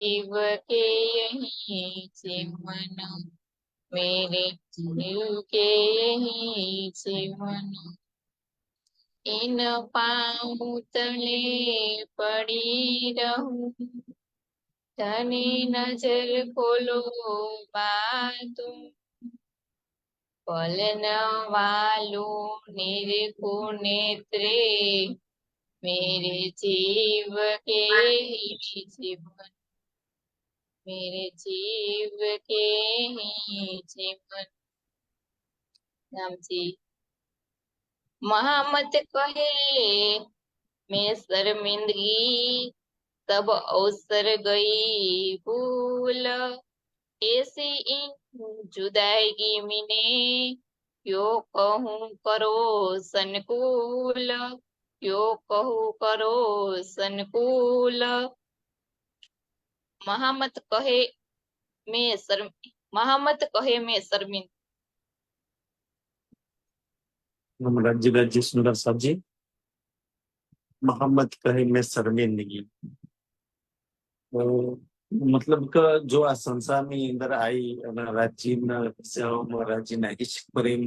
जीव के यही जीवन, मेरे जीव के यही जीवन। इन पाँव तले पड़ी रहूं, धनी नजर खोलो बातों, पलन वालो निरखो नेत्रे, मेरे जीव के ही जीवन, मेरे जीव के ही जीवन। राम जी। महामत कहे मैं शर्मिंदगी, तब अवसर गई भूल, ऐसी इन जुदाई मिने, क्यों कहूँ करो संकुल, क्यों कहूँ करो संकुल। महामत कहे मैं शर्म महामत कहे मैं शर्मिंद। राज्य राज्य सुंदर साहब जी। मोहम्मद कहे मैं शर्मिंदगी, મતલબ કે જો આ સંસારની અંદર આવી અને રાજ્યના ઈશ્ક પ્રેમ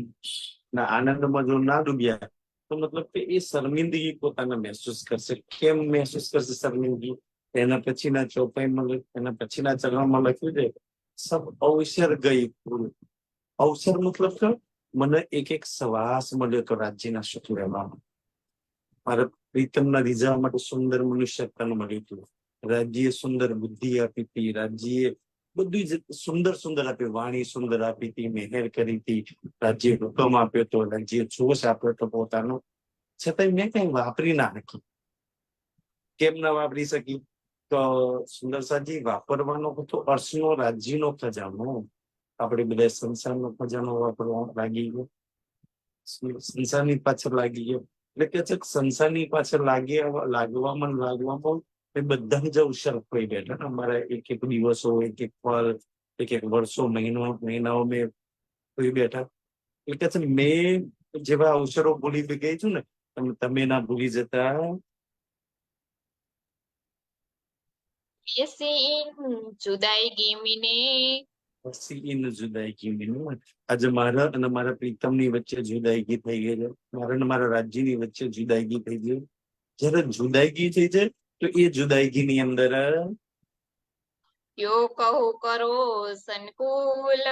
ના આનંદમાં જો ના ડૂબ્યા તો મતલબ કે એ શર્મિંદગી પોતાને મહેસૂસ કરશે. કેમ મહેસૂસ કરશે શર્મિંદગી? એના પછીના ચોપાઈમાં એના પછીના ચરણમાં લખ્યું છે, સબ અવસર ગઈ ભૂલ. અવસર મતલબ કે મને એક એક શ્વાસ મળ્યો તો રાજ્યના સુખ લેવામાં, મારા પ્રીતમના રીઝવવા માટે સુંદર મનુષ્ય તન મળ્યું હતું. રાજ્ય સુંદર બુદ્ધિ આપી હતી, રાજ્ય બધું જ સુંદર સુંદર આપ્યું, વાણી સુંદર આપી હતી, મહેર કરી હતી, રાજ્ય હુકમ આપ્યો હતો, રાજ્ય જોશ આપ્યો હતો પોતાનો, છતાંય મેં કઈ વાપરી ના શકી. કેમ ના વાપરી શકી? તો સુંદર સાજી વાપરવાનો હતો અર્શનો રાજ્યનો ખજાનો. આપણે બધા સંસારનો ખજાનો વાપરવા લાગી ગયો, સંસારની પાછળ લાગી ગયો. એટલે કે છે સંસારની પાછળ લાગવામાં એ બધા જ અવસર થઈ બેઠા ને. અમારા એક એક દિવસો, એક એક પલ, એક એક વર્ષો, મહિનાઓ મેં થઈ બેઠા. એટલે કે છે મેં જેવા અવસરો ભૂલી ગઈ છું ને, તમે ના ભૂલી જતા. ऐसी इन जुदाई मिने, જુદાઈ મેં આજે મારા અને મારા પ્રીતમની વચ્ચે જુદાઈગી થઈ ગઈ છે, મારા અને મારા રાજ્યની વચ્ચે જુદાઈગી થઈ ગઈ. જયારે જુદાઈગી થઈ છે તો એ જુદાઈગીની અંદર क्यों कहूँ करो संकुल,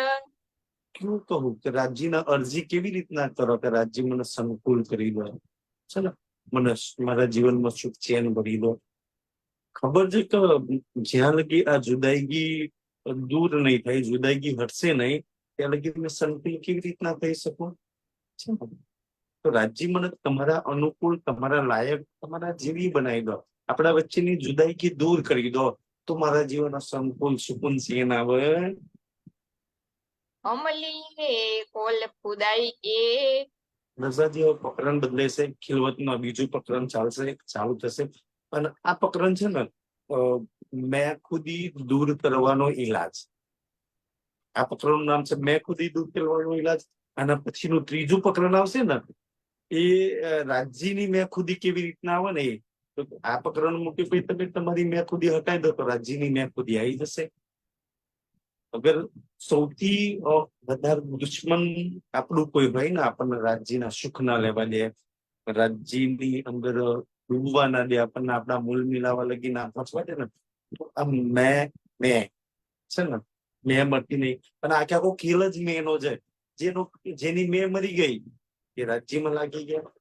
કેવું કહું કે રાજ્યના અરજી કેવી રીતના કરો કે રાજ્ય મને સંકુલ કરી દો, છે ને, મને મારા જીવનમાં સુખ ચેન ભરી દો. ખબર છે કે જ્યાં લગી આ જુદાઈગી દૂર નહીં થાય, જુદાઈગી હટશે નહીં, ત્યાં લગી તમે સંકુલ કેવી રીતના થઈ શકો? છે ને? તો રાજ્ય મને તમારા અનુકૂળ, તમારા લાયક, તમારા જેવી બનાવી દો, આપણા વચ્ચેની જુદાઈગી દૂર કરી દો, તો મારા જીવનનો સંકુલ સુકૂન ચેન આવે. અમલી રે કોલ ખુદાઈ કે, નજાજી પ્રકરણ બદલે છે, ખિલવતમાં બીજું પ્રકરણ ચાલુ થશે. અને આ પ્રકરણ છે ને મેં ખુદી દૂર કરવાનો ઈલાજ. આ પ્રકરણનું નામ છે મેં ખુદી દૂર કરવાનો ઈલાજ. આના પછીનું ત્રીજું પ્રકરણ આવશે ને, એ રાજ્યની મેં ખુદી કેવી રીતના આવે ને, એ તો આ પ્રકરણ મૂકી પછી તમે તમારી મેં ખુદી હટાવી દો તો રાજ્યની મેં ખુદી આવી જશે. અગર સૌથી વધારે દુશ્મન આપણું કોઈ ભાઈ ને આપણને રાજ્યના સુખ ના લેવા દે, રાજ્યની અંદર ડૂબવા ના દે, આપણને આપણા મૂળ મિલાવા લગી ના પહોંચવા દે ને, તો આ મેં છે ને મેં મળતી નહીં. અને આખે આખો ખેલ જ મેનો છે. જેની મેં મરી ગઈ એ રાજ્યમાં લાગી ગયા,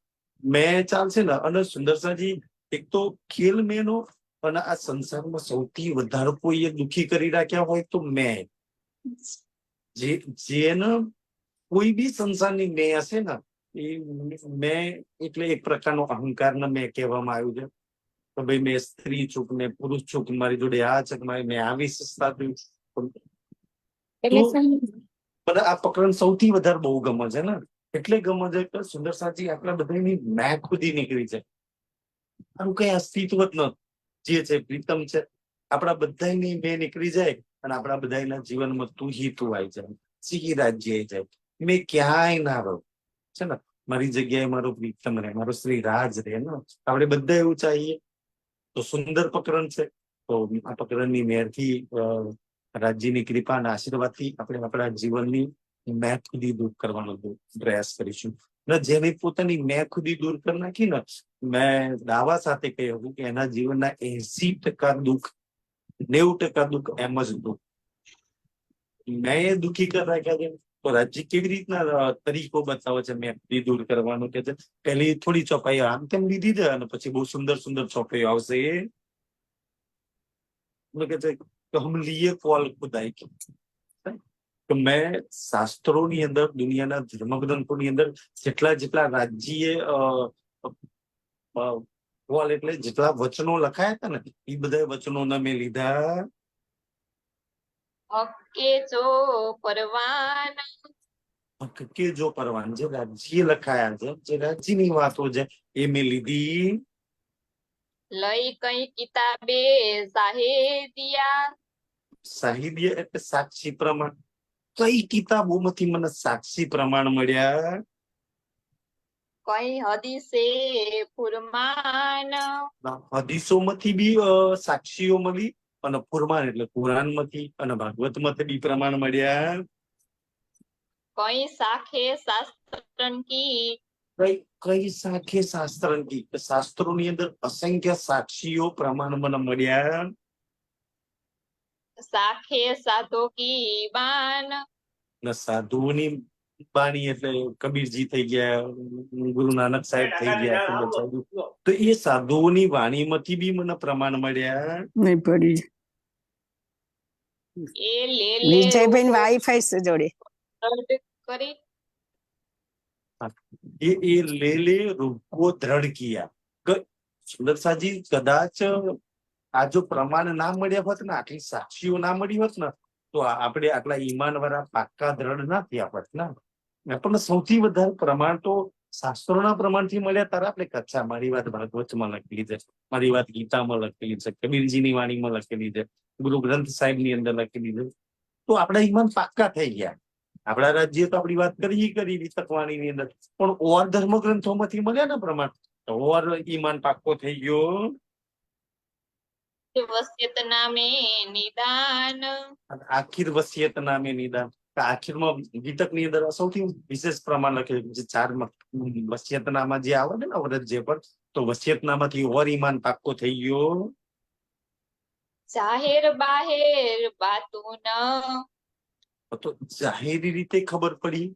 મેં ચાલશે ને. અને સુંદરસાજી એક તો ખેલ મેનો, અને આ સંસારમાં સૌથી વધારે કોઈ દુખી કરી રાખ્યા હોય તો મેં, જેને કોઈ બી સંસારની મેં હશે ને, એ મેં એટલે એક પ્રકારનો અહંકાર ને મેં કહેવામાં આવ્યું છે કે ભાઈ મેં સ્ત્રી છું, મેં પુરુષ છું, મારી જોડે આ છે, મેં આ વિશેષતા તો મને આ પ્રકરણ સૌથી વધારે બહુ ગમે છે ને. એટલે ગમે છે કે સુંદર સાચી આપણા બધાની મેં ખુદી નીકળી છે, આનું કઈ અસ્તિત્વ જ નથી. જે છે પ્રીતમ છે, આપણા બધાની મેં નીકળી જાય અને આપણા બધાના જીવનમાં તું આવી જાય, સિંહ રાજ્ય આવી જાય. મેં ક્યાંય ના રહું, છે ને, મારી જગ્યાએ મારો પ્રીતમ રહે, મારો શ્રી રાજ રહે ને. આપણે બધા એવું ચાહીએ. તો સુંદર પ્રકરણ છે. તો આ પ્રકરણની મેરથી રાજ્યની કૃપા અને આશીર્વાદથી આપણે આપણા જીવનની મેં ખુદી દૂર કરવાનો પ્રયાસ કરીશું. ને જેને પોતાની મેં ખુદી દૂર કરી નાખી ને, મેં દાવા સાથે કહ્યું કે એના જીવનના 80% દુઃખ, 90% દુઃખ એમ જ દુઃખ. મેં દુઃખી કરી રાખ્યા છે. તો રાજ્ય કેવી રીતના તરીકો બતાવે છે મેં ખુદી દૂર કરવાનું કે છે, પેલી થોડી ચોપાઈ આમ તેમ લીધી છે અને પછી બહુ સુંદર સુંદર ચોપાઈઓ આવશે. કે છે કે હમ લીએ કોલ ખુદાઈ की. તો મેં શાસ્ત્રોની અંદર, દુનિયાના ધર્મગ્રંથોની અંદર જેટલા રાજ્યએ કોલ એટલે જેટલા વચનો લખાયા હતા ને, એ બધા વચનોના મેં લીધા. હકે જો પરવાન, કે જો પરવાન, જે રાજ્ય લખાયા છે, જે રાજ્યની વાતો છે એ મેં લીધી. લઈ કઈ કિતાબે સાહેદિયા, સાહિત્ય એટલે સાક્ષી પ્રમાણ. કઈ કિતાબોમાંથી મને સાક્ષી પ્રમાણ મળ્યા? કઈ હદીસે ફુરમાન, હદીસોમાંથી બી સાક્ષીઓ મળી, અને ફુરમાન એટલે કુરાનમાંથી અને ભાગવતમાંથી બી પ્રમાણ મળ્યા. કઈ સાખે શાસ્ત્રન કી, કઈ સાખે શાસ્ત્રની, શાસ્ત્રોની અંદર અસંખ્ય સાક્ષીઓ પ્રમાણ મને મળ્યા. સાખે સાધો કી બાન, સાધુઓની બાણી એટલે કબીરજી થઈ ગયા, ગુરુ નાનક સાહેબ થઈ ગયા. તો એ સાધુઓની વાણીમાંથી બી મને પ્રમાણ મળ્યા. નહીં પડી. એ લે લે વિજયભાઈ વાઈફાઈ છે જોડે. કરી, એ લે લે રૂપકો દ્રઢ કિયા. સુંદરસાજી કદાચ આ જો પ્રમાણ ના મળ્યા હોત ને, આટલી સાક્ષીઓ ના મળી હોત ને, તો આપણે આટલા ઈમાન વાળા પાક્કા દ્રઢ ના થયા હોત ને. આપણને સૌથી વધારે પ્રમાણ તો શાસ્ત્રોના પ્રમાણથી મળ્યા. તારા આપણે કચ્છા, મારી વાત ભાગવતમાં લખેલી છે, મારી વાત ગીતામાં લખેલી છે, કબીરજીની વાણીમાં લખેલી છે, ગુરુ ગ્રંથ સાહેબ ની અંદર લખેલી છે. તો આપણા ઈમાન પાક્કા થઈ ગયા. આપણા રાજ્ય તો આપણી વાત કરી વિતકવાણીની અંદર, પણ ઓર ધર્મ ગ્રંથોમાંથી મળ્યા ને પ્રમાણ, તો ઓર ઈમાન પાક્કો થઈ ગયો. વસિયત નામે નિદાન, આખીર વસિયત નામે નિદાન. આખીરમાં વિતકની અંદર સૌથી વિશેષ પ્રમાણ લખેલું છે. 4 વસિયતનામા જે આવે ને વ્રત જે પર, તો વસિયતનામાથી ઓર ઈમાન પાક્કો થઈ ગયો. જાહેર બાહેર બાતું તો જાહેરી રીતે ખબર પડી,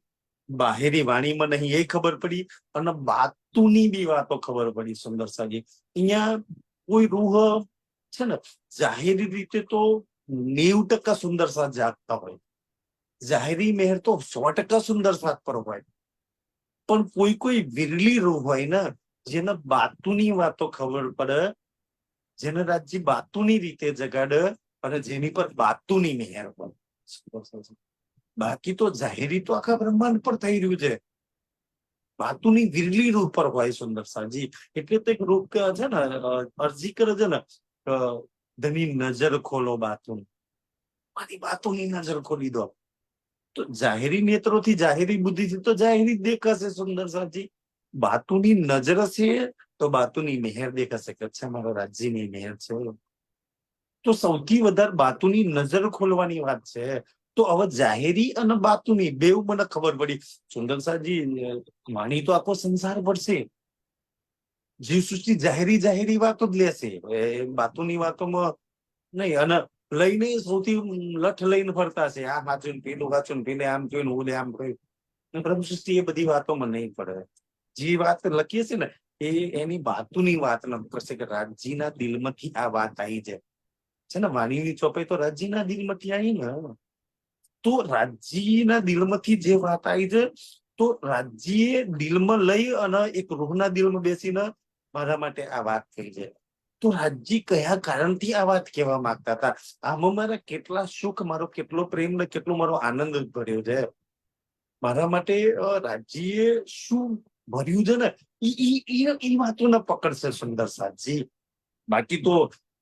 બાહેરી વાણીમાં નહીં એ ખબર પડી, અને બાતુની બી વાતો ખબર પડી. સુંદરસાજી, અહીંયા કોઈ રૂહ છે ને, જાહેરી રીતે તો 90% સુંદરસા જાગતા હોય, જાહેરી મેહર તો 100% સુંદરસા પર હોય. પણ કોઈ વિરલી રૂહ હોય ને, જેને બાતુની વાતો ખબર પડે, જેને રાજ્ય બાતુની રીતે જગાડે, અને જેની પર બાતુની મેહર હોય. બાકી તો જાહેરી તો આખા બ્રહ્માંડ પર થઈ રહ્યું છે, બાતુની વિરલી રૂપ પર હોય. સુંદરસાજી, એટલે તો એક રૂપ છે ને, અરજી કરે છે ને, ધની નજર ખોલો બાતું, મારી બાતુની નજર ખોલી દો. તો જાહેરી નેત્રોથી, જાહેરી બુદ્ધિથી તો જાહેરી જ દેખાશે. સુંદરસાજી, બાતુની નજર હશે તો બાતુની મેહર દેખાશે કે અચ્છા મારા રાજ્યની મેહર છે. તો સૌથી વધારે બાતુની નજર ખોલવાની વાત છે. તો હવે જાહેરી અને બાતુની બેવ મને ખબર પડી. સુંદરસાજી, વાણી તો આખો સંસાર પડશે, જીવ સૃષ્ટિ જાહેરી વાતો જ લેશે, બાતુની વાતોમાં નહીં. અને લઈને સૌથી લઠ લઈને ફરતા છે, આ વાંચું ને પેલું વાંચું ને પેલે આમ જોયું ને ઓલે આમ કહ્યું. બ્રહ્મ સૃષ્ટિ એ બધી વાતોમાં નહીં પડે. જે વાત લખીએ છે ને, એની બાતુની વાત ન કરશે કે રાજ્યના દિલમાંથી આ વાત આવી છે ને. વાણીની ચોપાઈ તો રાજ્યના દિલમાંથી આવી ને. તો રાજ્યના દિલમાંથી જે વાત આવી છે, તો રાજ્યે દિલમાં લઈ અને એક રૂહના દિલમાં બેસીને મારા માટે આ વાત થઈ છે. તો રાજ્ય કયા કારણથી આ વાત કહેવા માંગતા હતા? આમાં મારા કેટલા સુખ, મારો કેટલો પ્રેમ ને કેટલો મારો આનંદ ભર્યો છે. મારા માટે રાજ્યએ શું ભર્યું છે ને, એ વાતોને પકડશે સુંદરસાજી. બાકી તો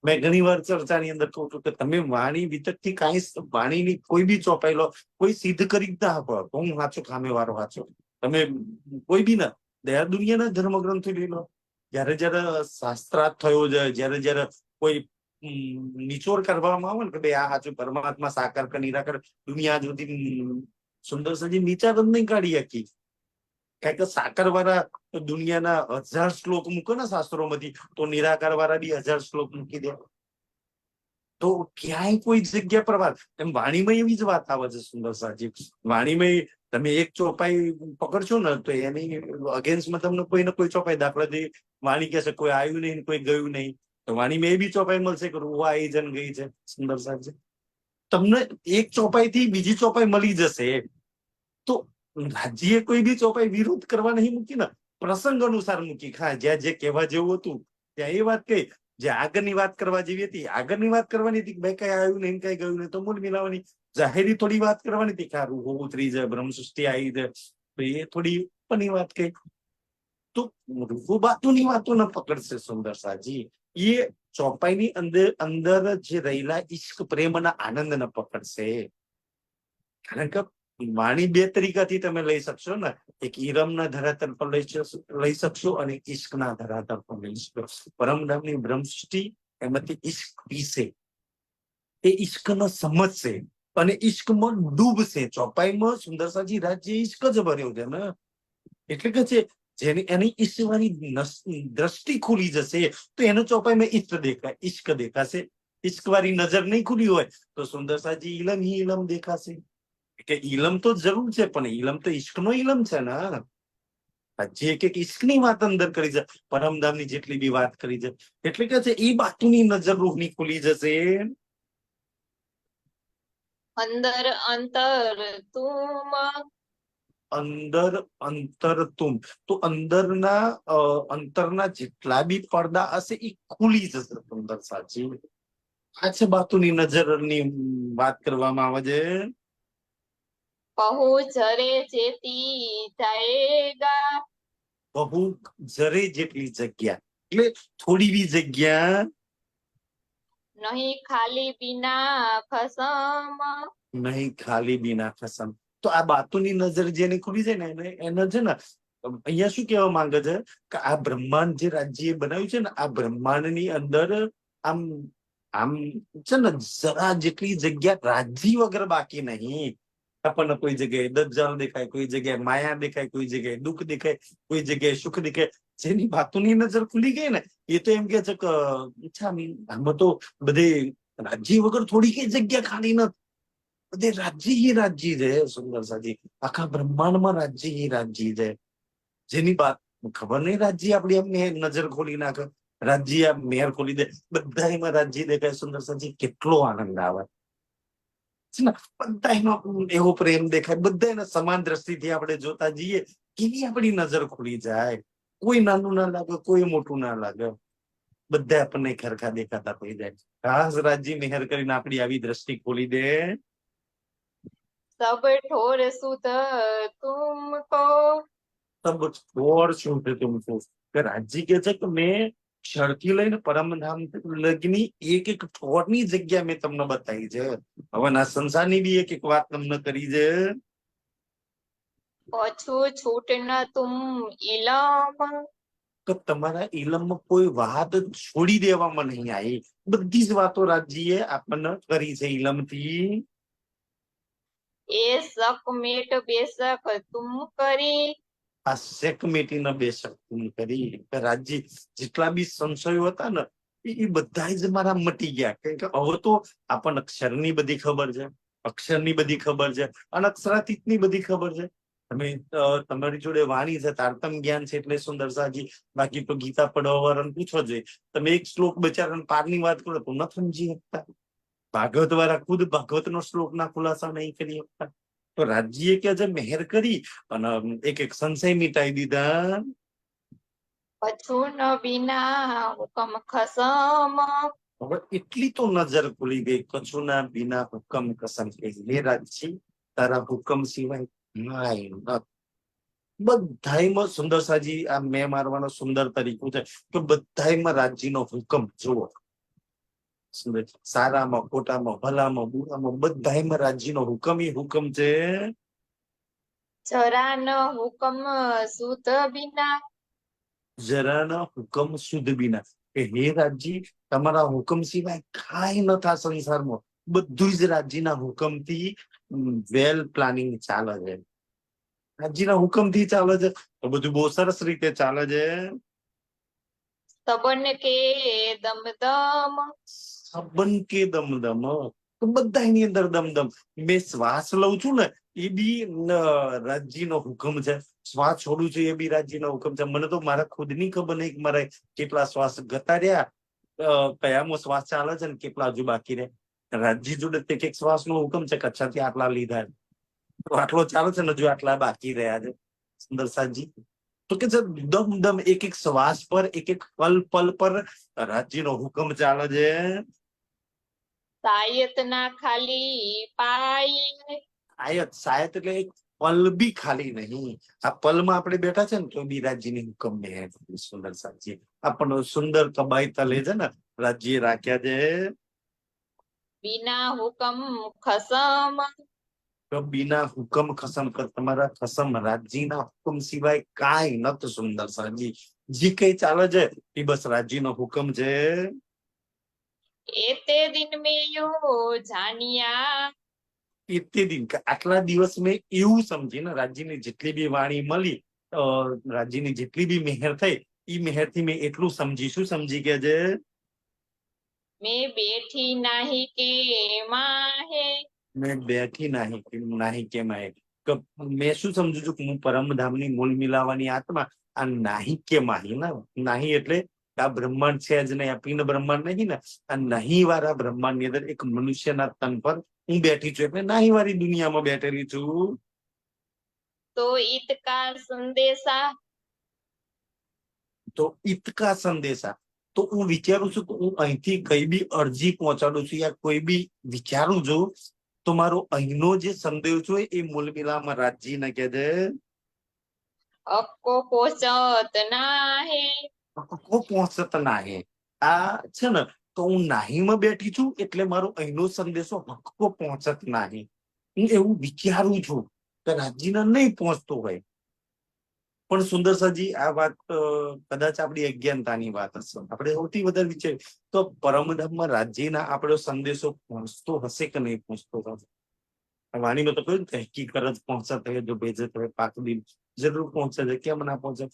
મેં ઘણી વાર ચર્ચાની અંદર કહું છું કે તમે વાણી વિતકથી કાંઈ, વાણીની કોઈ બી ચોપાઈ લો, કોઈ સિદ્ધ કરી ના આપો. હું વાંચો, ખામે વારો વાંચો, તમે કોઈ બી ના દુનિયાના ધર્મગ્રંથો લઈ લો. જયારે શાસ્ત્રાર્થ થયો છે, જયારે કોઈ નિચોડ કરવામાં આવે ને કે ભાઈ આ સાચું પરમાત્મા સાકાર કે નિરાકાર દુનિયા સુધી સુંદર સજી વિચાર જ નહીં કાઢી શકી. કારણ કે સાકાર વાળા દુનિયાના 1000 શ્લોક મૂકે ને શાસ્ત્રોમાંથી, તો નિરાકાર વાળા બી 1000 શ્લોક મૂકી દે. તો ક્યાંય કોઈ જગ્યા પર વાત એમ વાણીમાં એવી જ વાત આવે છે સુંદર સાજી. વાણીમાં તમે એક ચોપાઈ પકડશો ને તો એની અગેન્સ્ટમાં તમને કોઈ ને કોઈ ચોપાઈ, દાખલા તરીકે વાણી કહેશે કોઈ આવ્યું નહીં કોઈ ગયું નહીં, તો વાણીમાં એ બી ચોપાઈ મળશે કે રૂવા આવી છે ને ગઈ છે. સુંદર સાજી તમને એક ચોપાઈ થી બીજી ચોપાઈ મળી જશે. તો રાજ્યએ કોઈ બી ચોપાઈ વિરોધ કરવા નહીં મૂકી ને, પ્રસંગ અનુસાર મૂકી. હા, જ્યાં જે કહેવા જેવું હતું ત્યાં એ વાત કહી, જે આગળની વાત કરવા જેવી હતી આગળની વાત કરવાની હતી, ભાઈ કઈ આવ્યું નહીં કઈ ગયું નહીં તો મૂળ મિલાવવાની. જાહેરી થોડી વાત કરવાની હતી, સારું હોવું ઉતરી જાય, બ્રહ્મ સૃષ્ટિ આવી જાય, તો એ થોડી ઉપરની વાત કહી. તો રૂબુબાતુની વાતો ન પકડશે સુંદર સાજી. એ ચોપાઈની અંદર જે રહેલા ઈશ્ક પ્રેમના આનંદ ન પકડશે. કારણ કે વાણી બે તરીકાથી તમે લઈ શકશો ને, એક ઈરમના ધરાતલ પર લઈ શકશો અને ઈશ્કના ધરાતલ પર લઈ શકશો. પરમધામની બ્રહ્મ સૃષ્ટિ એમાંથી ઈશ્ક પીશે, એ ઈશ્કનો સમજશે અને ઈશ્કમાં ડૂબશે. ચોપાઈમાં સુંદર સાજી રાજ્ય ઈશ્ક જ ભર્યો છે ને, એટલે કે છે જેની એની ઈશ્વરની દ્રષ્ટિ ખુલી જશે તો એનો ચોપાઈમાં ઈશ્ક દેખાશે. ઈશ્ક વાળી નજર નહીં ખુલી હોય તો સુંદર સાજી ઈલમ હી ઈલમ દેખાશે. કે ઈલમ તો જરૂર છે, પણ ઈલમ તો ઈશ્કનો ઈલમ છે ને. જે એક ઈશ્કની વાત અંદર કરી છે, પરમધામની જેટલી બી વાત કરી છે, એટલે કે છે એ બાતુની નજર રૂહની ખુલી જશે. અંદર અંતર તુમ, અંદર અંતર તુમ, તો અંતરના જેટલા બી પડદા હશે એ ખુલી જશે. સુંદર સાચી આ છે બાતુની નજરની વાત કરવામાં આવે છે. કહું જરે જેતી જાએગા, બહુ જરે જેટલી જગ્યા એટલે થોડી બી જગ્યા નહીં ખાલી બિના ખસમ, નહીં ખાલી બીના ખસમ. તો આ બાતુની નજર જેને ખુલી જાય ને એને છે ને અહીંયા શું કહેવા માંગે છે કે આ બ્રહ્માંડ જે રાજ્ય બનાવ્યું છે ને, આ બ્રહ્માંડની અંદર આમ આમ છે ને જરા જેટલી જગ્યા રાજ્ય વગર બાકી નહીં. આપણને કોઈ જગ્યાએ દજ્જાલ દેખાય, કોઈ જગ્યાએ માયા દેખાય, કોઈ જગ્યાએ દુઃખ દેખાય, કોઈ જગ્યાએ સુખ દેખાય. જેની બાતુની નજર ખુલી ગઈ ને એ તો એમ કે છે કે આમાં તો બધે રાજ્ય વગર થોડી કઈ જગ્યા ખાલી નથી, બધે રાજ્ય છે. સુંદર સાજી આખા બ્રહ્માંડમાં રાજ્ય છે. જેની વાત ખબર નહીં, રાજ્ય આપડી એમ નજર ખોલી નાખે, રાજ્ય મેર ખોલી દે, બધા એમાં રાજ્ય દેખાય. સુંદર સાજી કેટલો આનંદ આવે છે ને, બધા એમાં એવો પ્રેમ દેખાય, બધા એને સમાન દ્રષ્ટિથી આપણે જોતા જઈએ, કેવી આપણી નજર ખુલી જાય. કોઈ નાનું ના લાગે, કોઈ મોટું ના લાગે, બધા આપણને ખરખા દેખાતા થઈ જાય. ખાસ રાજ્ય મેહર કરીને આપણી આવી દ્રષ્ટિ ખોલી દે. સબ ઠોર સુધ તુમકો, તબ ઠોર શું છે તુમકો, કે રાજ્ય કે છે કે મેં ક્ષરથી લઈને પરમધામ લગની એક એક ઠોરની જગ્યા મેં તમને બતાવી છે. હવે ના સંસારની બી એક એક વાત તમને કરી છે. પછું છૂટ ન તુમ ઇલમ, કે તમારા ઇલમમાં કોઈ વાત છોડી દેવામાં નહીં આવી, બધી જ વાતો રાજ્યએ આપણને કરી છે ઇલમથી. એ શક મેટ બેશક તુમ કરી, આ સેકમેટી ન બેશક તુમ કરી. રાજ્ય જેટલા બી સંશયો હતા ને એ બધા જ મારા મટી ગયા. કારણ કે હવે તો આપણને અક્ષરની બધી ખબર છે, અક્ષરની બધી ખબર છે, અનક્ષરાતીતની બધી ખબર છે. તમે તમારી જોડે વાણી છે, તારતમ જ્ઞાન છે એટલે સુંદર સાજી. બાકી તો ગીતા પડવા વાળાને પૂછવો જોઈએ, તમે એક શ્લોક બચારાને પારની વાત કરો તો ન સમજી શકતા. ભાગવત વાળા ખુદ ભાગવત નો શ્લોક ના ખુલાસા નહીં કરી શકતા. તો રાજ્ય કે જે મહેર કરી અને એક એક સંશય મિટાઈ દીધા. પછું ન બિના હુકમ ખસમ, હવે એટલી તો નજર ખુલી ગઈ, કછુના બિના હુકમ કસમ કે હે રાજ્ય તારા હુકમ સિવાય બધાયમાં સુંદર સાજી આ મેં મારવાનો સુંદર તરીકો છે કે બધાયમાં રાજ્યનો હુકમ જુઓ. સારામાં ખોટામાં ભલામાં બુરામાં બધાયમાં રાજ્યનો હુકમ હુકમ છે. જરા ન હુકમ સુધ બિના, જરાના હુકમ શુદ્ધ બિના, કે હે રાજજી, તમારા હુકમ સિવાય કાંઈ ન થાય સંસારમાં, બધું જ રાજજીના હુકમથી વેલ પ્લાનિંગ ચાલે છે, રાજજીના હુકમથી ચાલે છે, તો બધું બહુ સરસ રીતે ચાલે છે. સબન કે દમદમ, સબન કે દમદમ, તો બધાની અંદર દમદમ. મેં શ્વાસ લઉં છું ને એ બી રાજજીનો હુકમ છે, શ્વાસ છોડું છું એ બી રાજજીનો હુકમ છે. મને તો મારા ખુદની ખબર નહીં કે મારે કેટલા શ્વાસ ગતા રહ્યા, કયામાં શ્વાસ ચાલે છે ને કેટલા હજુ બાકી રહે. રાજજી જોડે એક એક શ્વાસનો હુકમ છે કે અચ્છાથી આટલા લીધા, તો આટલો ચાલે છે ને હજુ આટલા બાકી રહ્યા છે. સુંદર સાજી તો કે છે દમ દમ, એક એક શ્વાસ પર, એક એક પલ પલ પર રાજજીનો હુકમ ચાલે છે. સાયત ના ખાલી પાય, શાયદ એટલે એક પલ બી ખાલી નહીં. આ પલમાં આપણે બેઠા છે ને તો બી રાજ્યની હુકમ ને સુંદર સાજી આપણને સુંદર કબાઈ તલે છે ને રાજ્ય રાખ્યા છે. બિના હુકમ ખસમ, તો બીના હુકમ ખસમ, કર તમારા ખસમ રાજ્યના હુકમ સિવાય કાંઈ નથી. સુંદર સાજી જે કઈ ચાલે છે એ બસ રાજ્યનો હુકમ છે. એતે દિન મેં યો જાનિયા, તે દિન આટલા દિવસ મેં એવું સમજીને રાજ્યની જેટલી બી વાણી મળી, રાજ્યની જેટલી બી મહેર થઈ, એ મહેરથી મેં એટલું સમજી, શું સમજી કે છે? મેં બેઠી નાહી કે માહે, મેં બેઠી નાહી કે માહે. મેં શું સમજુ છું કે હું પરમધામની મૂળ મિલાવાની આત્મા, આ નાહી કે માહી ના, નાહી એટલે આ બ્રહ્માંડ છે જ નહીં, આ પિંડ બ્રહ્માંડ નહીં ને, આ નહીં વાળા બ્રહ્માંડ ની અંદર એક મનુષ્યના તન પર હું બેઠી છું, એટલે નાહી વાળી દુનિયામાં બેઠેલી છું. તો ઈતકા સંદેશા, તો ઈતકા સંદેશા, તો હું વિચારું છું કે હું અહીંથી કઈ બી અરજી પહોંચાડું છું યા કોઈ બી વિચારું છું, તો મારો અહીંનો જે સંદેશ હોય એ મૂળ મિલામાં રાજજી ને કે છે અક્કો પોચત નાહે, પહોંચત નાહે. આ છે ને તો હું નાહીમાં બેઠી છું એટલે મારો અહીંનો સંદેશો હક્કો પહોંચત નાહી. હું એવું વિચારું છું કે રાજજીને નહીં પહોંચતો હોય, પણ સુંદર સાજી આ વાત કદાચ આપણી અજ્ઞાનતાની વાત હશે. આપણે સૌથી વધારે વિચાર તો પરમધામમાં રાજ્યના આપણો સંદેશો પહોંચતો હશે કે નહીં પહોંચતો હશે. વાણીમાં તો કહ્યું તહેકીક જ પહોંચત હોય, જો બેજત હોય પાક દિલ જરૂર પહોંચે છે, કેમ ના પહોંચે.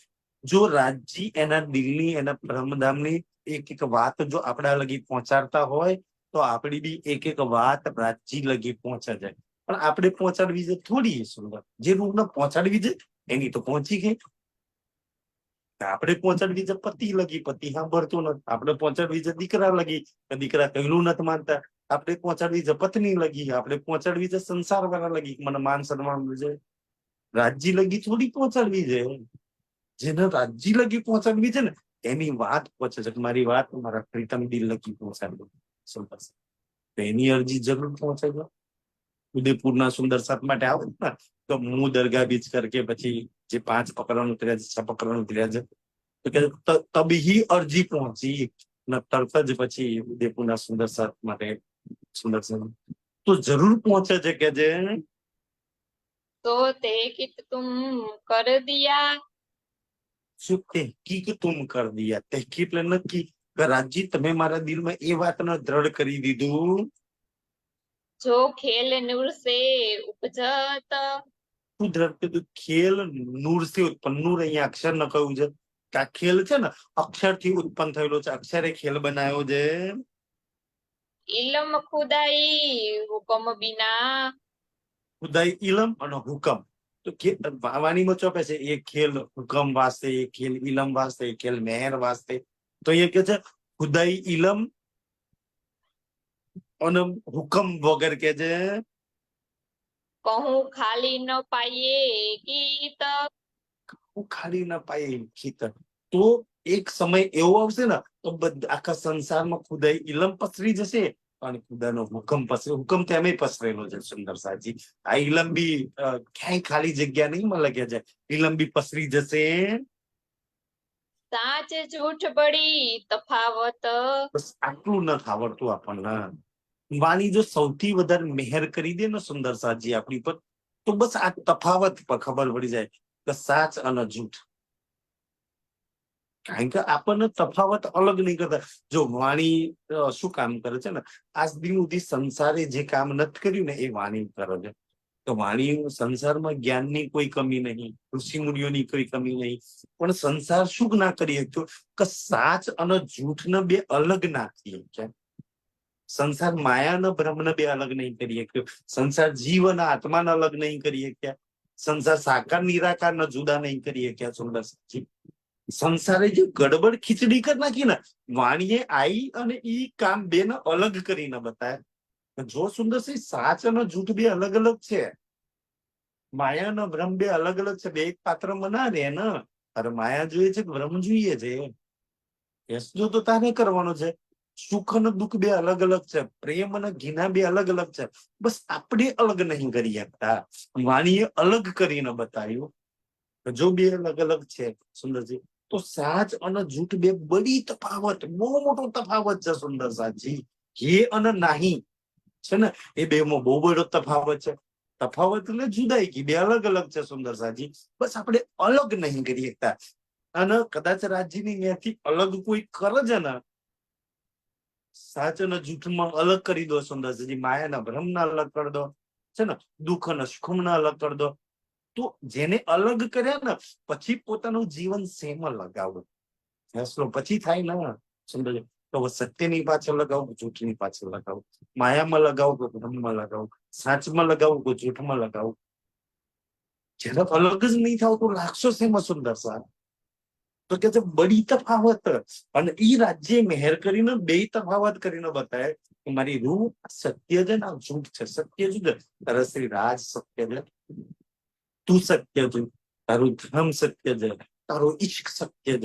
જો રાજજી એના દિલની, એના પરમધામની એક એક વાત જો આપણા લગી પહોંચાડતા હોય તો આપણી બી એક એક વાત રાજજી લગી પહોંચે જાય. પણ આપણે પહોંચાડવી છે થોડી સુંદર, જે રૂપ પહોંચાડવી છે એની તો પહોંચી ગઈ. આપણે પહોંચાડવી છે પતિ લગી, પતિ સાંભળતું નથી. આપણે પહોંચાડવી છે દીકરા લગી, દીકરા કહેલું નથી માનતા. આપણે પહોંચાડવી છે પત્ની લગી, આપણે પહોંચાડવી છે સંસાર વાળા લગી, મને માન સન્માન છે. રાજ્ય લગી થોડી પહોંચાડવી છે. જેને રાજ્ય લગી પહોંચાડવી છે ને એની વાત પહોંચે છે. મારી વાત મારા પ્રીતમ દિલ લગી પહોંચાડવી, તો એની અરજી જરૂર પહોંચે છે. ઉદયપુરના સુંદર સાત માટે આવે ને તો હું દરગાહ બીચ કરકે પછી જે 5 પ્રકરણ ઉતર્યા છે, 6 પ્રકરણ ઉતર્યા છે, તો કે તબહી અરજી પહોંચી ને તરત જ પછી ઉદયપુરના સુંદર સાત માટે સુંદર તો જરૂર પહોંચે છે કે જે તો તહેકીક તુમ કર દિયા, શું તહેકીક તુમ કર દિયા. તહેકીક એટલે નક્કી કે રાજજી તમે મારા દિલમાં એ વાતને દ્રઢ કરી દીધું. જો ખેલ નૂર સે ઉપજત, દ્રઢ કીધું ખેલ નૂર થી ઉત્પન્ન. નૂર અહીંયા અક્ષર ન કહ્યું છે કે આ ખેલ છે ને અક્ષર થી ઉત્પન્ન થયેલો છે, અક્ષરે ખેલ બનાવ્યો છે. ઇલમ ખુદાઈ હુકમ બિના, ખુદાઈ ઇલમ અને હુકમ, તો વાણીમાં ચોપે છે એ ખેલ હુકમ વાસ્તે, એ ખેલ ઇલમ વાસ્તે, એ ખેલ મહેર વાસ્તે. તો એ કે છે ખુદાઈ ઇલમ અને હુકમ વગર કે છે કહું ખાલી ન પાઈએ ગીત, ખાલી ના પાય ખેતર. તો એક સમય એવો આવશે ને તો આખા સંસારમાં ખુદાઈ ઇલમ પસરી જશે અને ખુદાનો હુકમ પસરે. હુકમ તેમ પસરેલો છે સુંદર સાજી. આ ઇલમ બી ક્યાંય ખાલી જગ્યા નહીં મળે કે છે, ઇલમ બી પસરી જશે. સાચ જૂઠ બડી તફાવત, બસ આટલું નથી આવડતું આપણને. વાણી જો સૌથી વધારે મહેર કરી દે ને સુંદર સાજી આપણી પર, તો બસ આ તફાવત પર ખબર પડી જાય કે સાચ અને જૂઠ. કારણ કે આપણને તફાવત અલગ નહીં કરતા. જો વાણી શું કામ કરે છે ને, આજ દિન સુધી સંસારે જે કામ નથી કર્યું ને એ વાણી કરે છે. તો વાણી સંસારમાં જ્ઞાનની કોઈ કમી નહીં, ઋષિ મુનિઓની કોઈ કમી નહીં, પણ સંસાર શું ના કરી શક્યો કે સાચ અને જૂઠને બે અલગ ના થઈ શક્યા. સંસાર માયા ને બ્રહ્મ ને બે અલગ નહીં કરી શક્યો. સંસાર જીવ અને આત્માને અલગ નહીં કરી શક્યા. સંસાર સાકાર નિરાકાર ને જુદા નહીં કરી શક્યા. સુંદર સાચી સંસારે જે ગડબડ ખીચડી કરી નાખી ને, વાણીએ આઈ અને ઈ કામ બે ને અલગ કરીને બતાવ્યા. જો સુંદરસિંહ, સાચ અને જૂઠ બે અલગ અલગ છે. માયા અને બ્રહ્મ બે અલગ અલગ છે. બે એક પાત્રમાં ના રહે ને. અરે માયા જોઈએ છે કે બ્રહ્મ જોઈએ છે? યશજો તો તારે કરવાનો છે. સુખ અને દુઃખ બે અલગ અલગ છે. પ્રેમ અને ઘૃણા બે અલગ અલગ છે. બસ આપણે અલગ નહીં કરી શકતા. વાણીએ અલગ કરીને બતાવ્યું. જો બે અલગ અલગ છે સુંદરજી, તો સાચ અને જૂઠ બે બડી તફાવત, બહુ મોટો તફાવત છે સુંદર સાચી. હે અને નાહી છે ને, એ બે માં બહુ બધો તફાવત છે. તફાવત એટલે જુદાઈ ગઈ, બે અલગ અલગ છે સુંદર સાચી. બસ આપણે અલગ નહીં કરી શકતા. અને કદાચ રાજ્યની ત્યાંથી અલગ કોઈ કરે છે ને, સાચ અને જૂઠમાં અલગ કરી દો સુંદરજી, માયાના ભ્રમના અલગ કરી દો છે ને, દુઃખ અને સુખના અલગ કરી દો, તો જેને અલગ કર્યા ને પછી પોતાનું જીવન શેમાં લગાવો ફેસલો પછી થાય ને સુંદર. તો સત્યની પાછળ લગાવો, જૂઠની પાછળ લગાવો, માયામાં લગાવો કે બ્રહ્મમાં લગાવો, સાચમાં લગાવો કે જૂઠમાં લગાવો. જેને અલગ જ નહીં થાવ તો લાગશો શેમાં સુંદર સાહેબ? તો કે છે બડી તફાવત. અને ઈ રાજ્ય મહેર કરીને બે તફાવત કરીને બતાવે કે મારી રૂહ સત્ય છે ને જૂઠ છે. સત્ય જુદે, તારા શ્રી રાજ સત્ય છે, તું સત્ય છે, તારું ધર્મ સત્ય છે, તારો ઈશ્ક સત્ય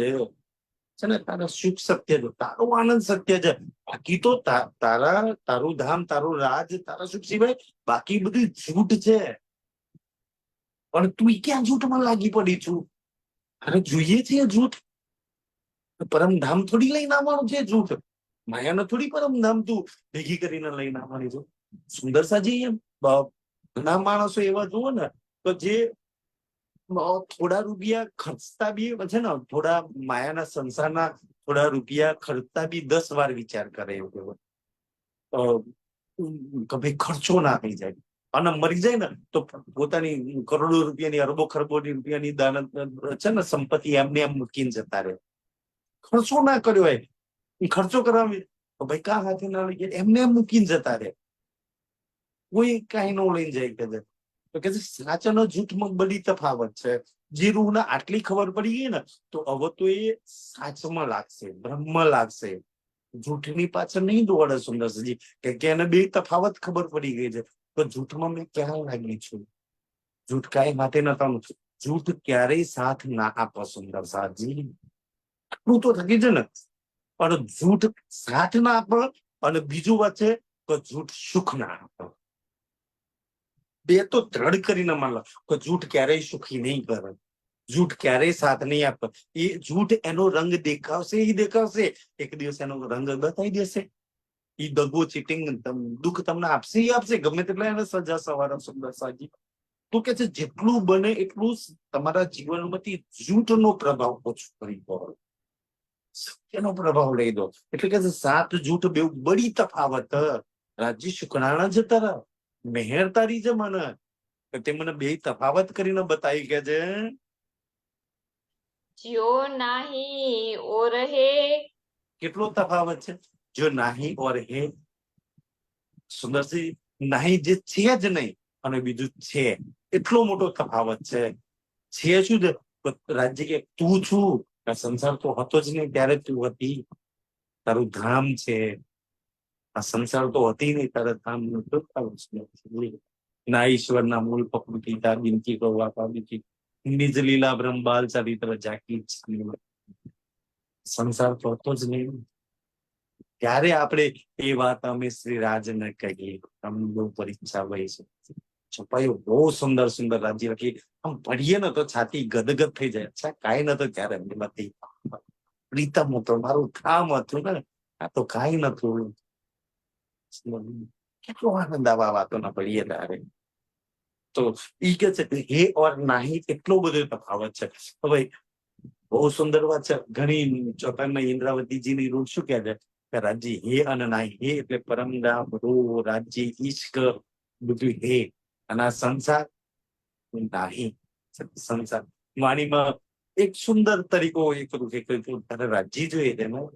છે ને, તારા સુખ સત્ય છે, તારો આનંદ સત્ય છે. બાકી તો તારું ધામ, તારું રાજ, તારા સુખ સિવાય બાકી બધું જૂઠ છે. પણ તું ક્યાં જૂઠમાં લાગી પડી છું? અરે જોઈએ છે જૂઠ. પરમધામ થોડી લઈને આવવાનું છે જૂઠ. માયાને થોડી પરમધામ તું ભેગી કરીને લઈને આવવાની છું. સુંદર સાજી એમ ઘણા માણસો એવા જુઓ ને તો જે થોડા રૂપિયા ખર્ચતા બી છે ને, થોડા માયાના સંસારના થોડા રૂપિયા ખર્ચતા બી 10 વાર વિચાર કરે એવું કે ભાઈ ખર્ચો ના થઈ જાય. અને મરી જાય ને તો પોતાની કરોડો રૂપિયાની, અરબો ખરબો રૂપિયાની દાન છે ને સંપત્તિ એમને એમ મૂકીને જતા રહે. ખર્ચો ના કર્યો હોય, ખર્ચો કરાવી ભાઈ કા હાથે ના લઈ ગયા, એમને એમ મૂકીને જતા રહે. કોઈ કઈ નો લઈને જાય કે તો કે સાચાનો જૂઠમાં બધી તફાવત છે. જે રૂહને આટલી ખબર પડી ગઈ ને તો હવે તો એ સાચમાં લાગશે, બ્રહ્મ લાગશે, જૂઠની પાછળ નહીં દોડે સુંદરજી. કે એને બે તફાવત ખબર પડી ગઈ છે. તો જૂઠમાં મેં ક્યાં લાગી છું? જૂઠ કાંઈ માટે નતા. જૂઠ ક્યારેય સાથ ના આપે સુંદર સાજી. આટલું તો થકી છે ને. પણ જૂઠ સાથ ના આપે અને બીજું વાત છે કે જૂઠ સુખ ના આપે. બે તો દ્રઢ કરીને માનો કે જૂઠ ક્યારેય સુખી નહીં કરે, જૂઠ ક્યારેય સાથ નહીં આપે. એ જૂઠ એનો રંગ દેખાવશે, એ દેખાવશે, એક દિવસ એનો રંગ બતાવી દેશે. એ દગો, ચીટિંગ, દુઃખ તમને આપશે, એ આપશે. ગમે તેટલા એને સજા સવારો સુંદર સાજી. તો કે છે જેટલું બને એટલું તમારા જીવનમાંથી જૂઠનો પ્રભાવ ઓછો કરી દો, સત્યનો પ્રભાવ લઈ દો. એટલે કે સાત જૂઠ બે બડી તફાવત. રાજ્ય શુક્રાણા જતા રહા, મહેર તારી છે મને. તે મને બે તફાવત કરીને બતાવી કે છે જો નાહી ઓર હે. કેટલો તફાવત છે. જો નાહી ઓર હે. સુંદરસિંહ, નાહી જે છે જ નહીં અને બીજું છે, એટલો મોટો તફાવત છે. છે શું છે? રાજ્ય કે તું છું, સંસાર તો હતો જ નહીં ત્યારે તું હતી. તારું ધામ છે, આ સંસાર તો હતી નહીં તારા ધામ નું. ના ઈશ્વરના મૂળ પ્રકૃતિ તા બિનતી કરવા પામી, નિજ લીલા બ્રહ્મબાલ ચરિત્ર જાકી. સંસાર તો હતો જ નહીં. ત્યારે આપણે એ વાત અમે શ્રી રાજને કહીએ. અમને પરીક્ષા વહી છે છપાયું. બહુ સુંદર સુંદર રાજ્ય લખી. આમ પઢીએ ને તો છાતી ગદગદ થઈ જાય. અચ્છા કાંઈ નતો ત્યારે નથી. પ્રીતમ હતો, મારું ધામ હતું ને, આ તો કાંઈ નતું. કેટલો આનંદ આવા વાતો ના પડીએ ત્યારે. તો ઈ કે છે હે ઓર નાહી એટલો બધો તફાવત છે. હવે બહુ સુંદર વાત છે. ઘણી ચોપાઈમાં ઇન્દ્રાવતીજીની રૂટ શું કહે છે કે રાજ્ય હે અને નાહી. હે એટલે પરમધામ, રો, રાજ્ય, ઈશ્ક, બધું હે. અને આ સંસાર નાહી, સંસાર. વાણીમાં એક સુંદર તરીકો એ કરું કે તારે રાજ્ય જોઈએ તેમાં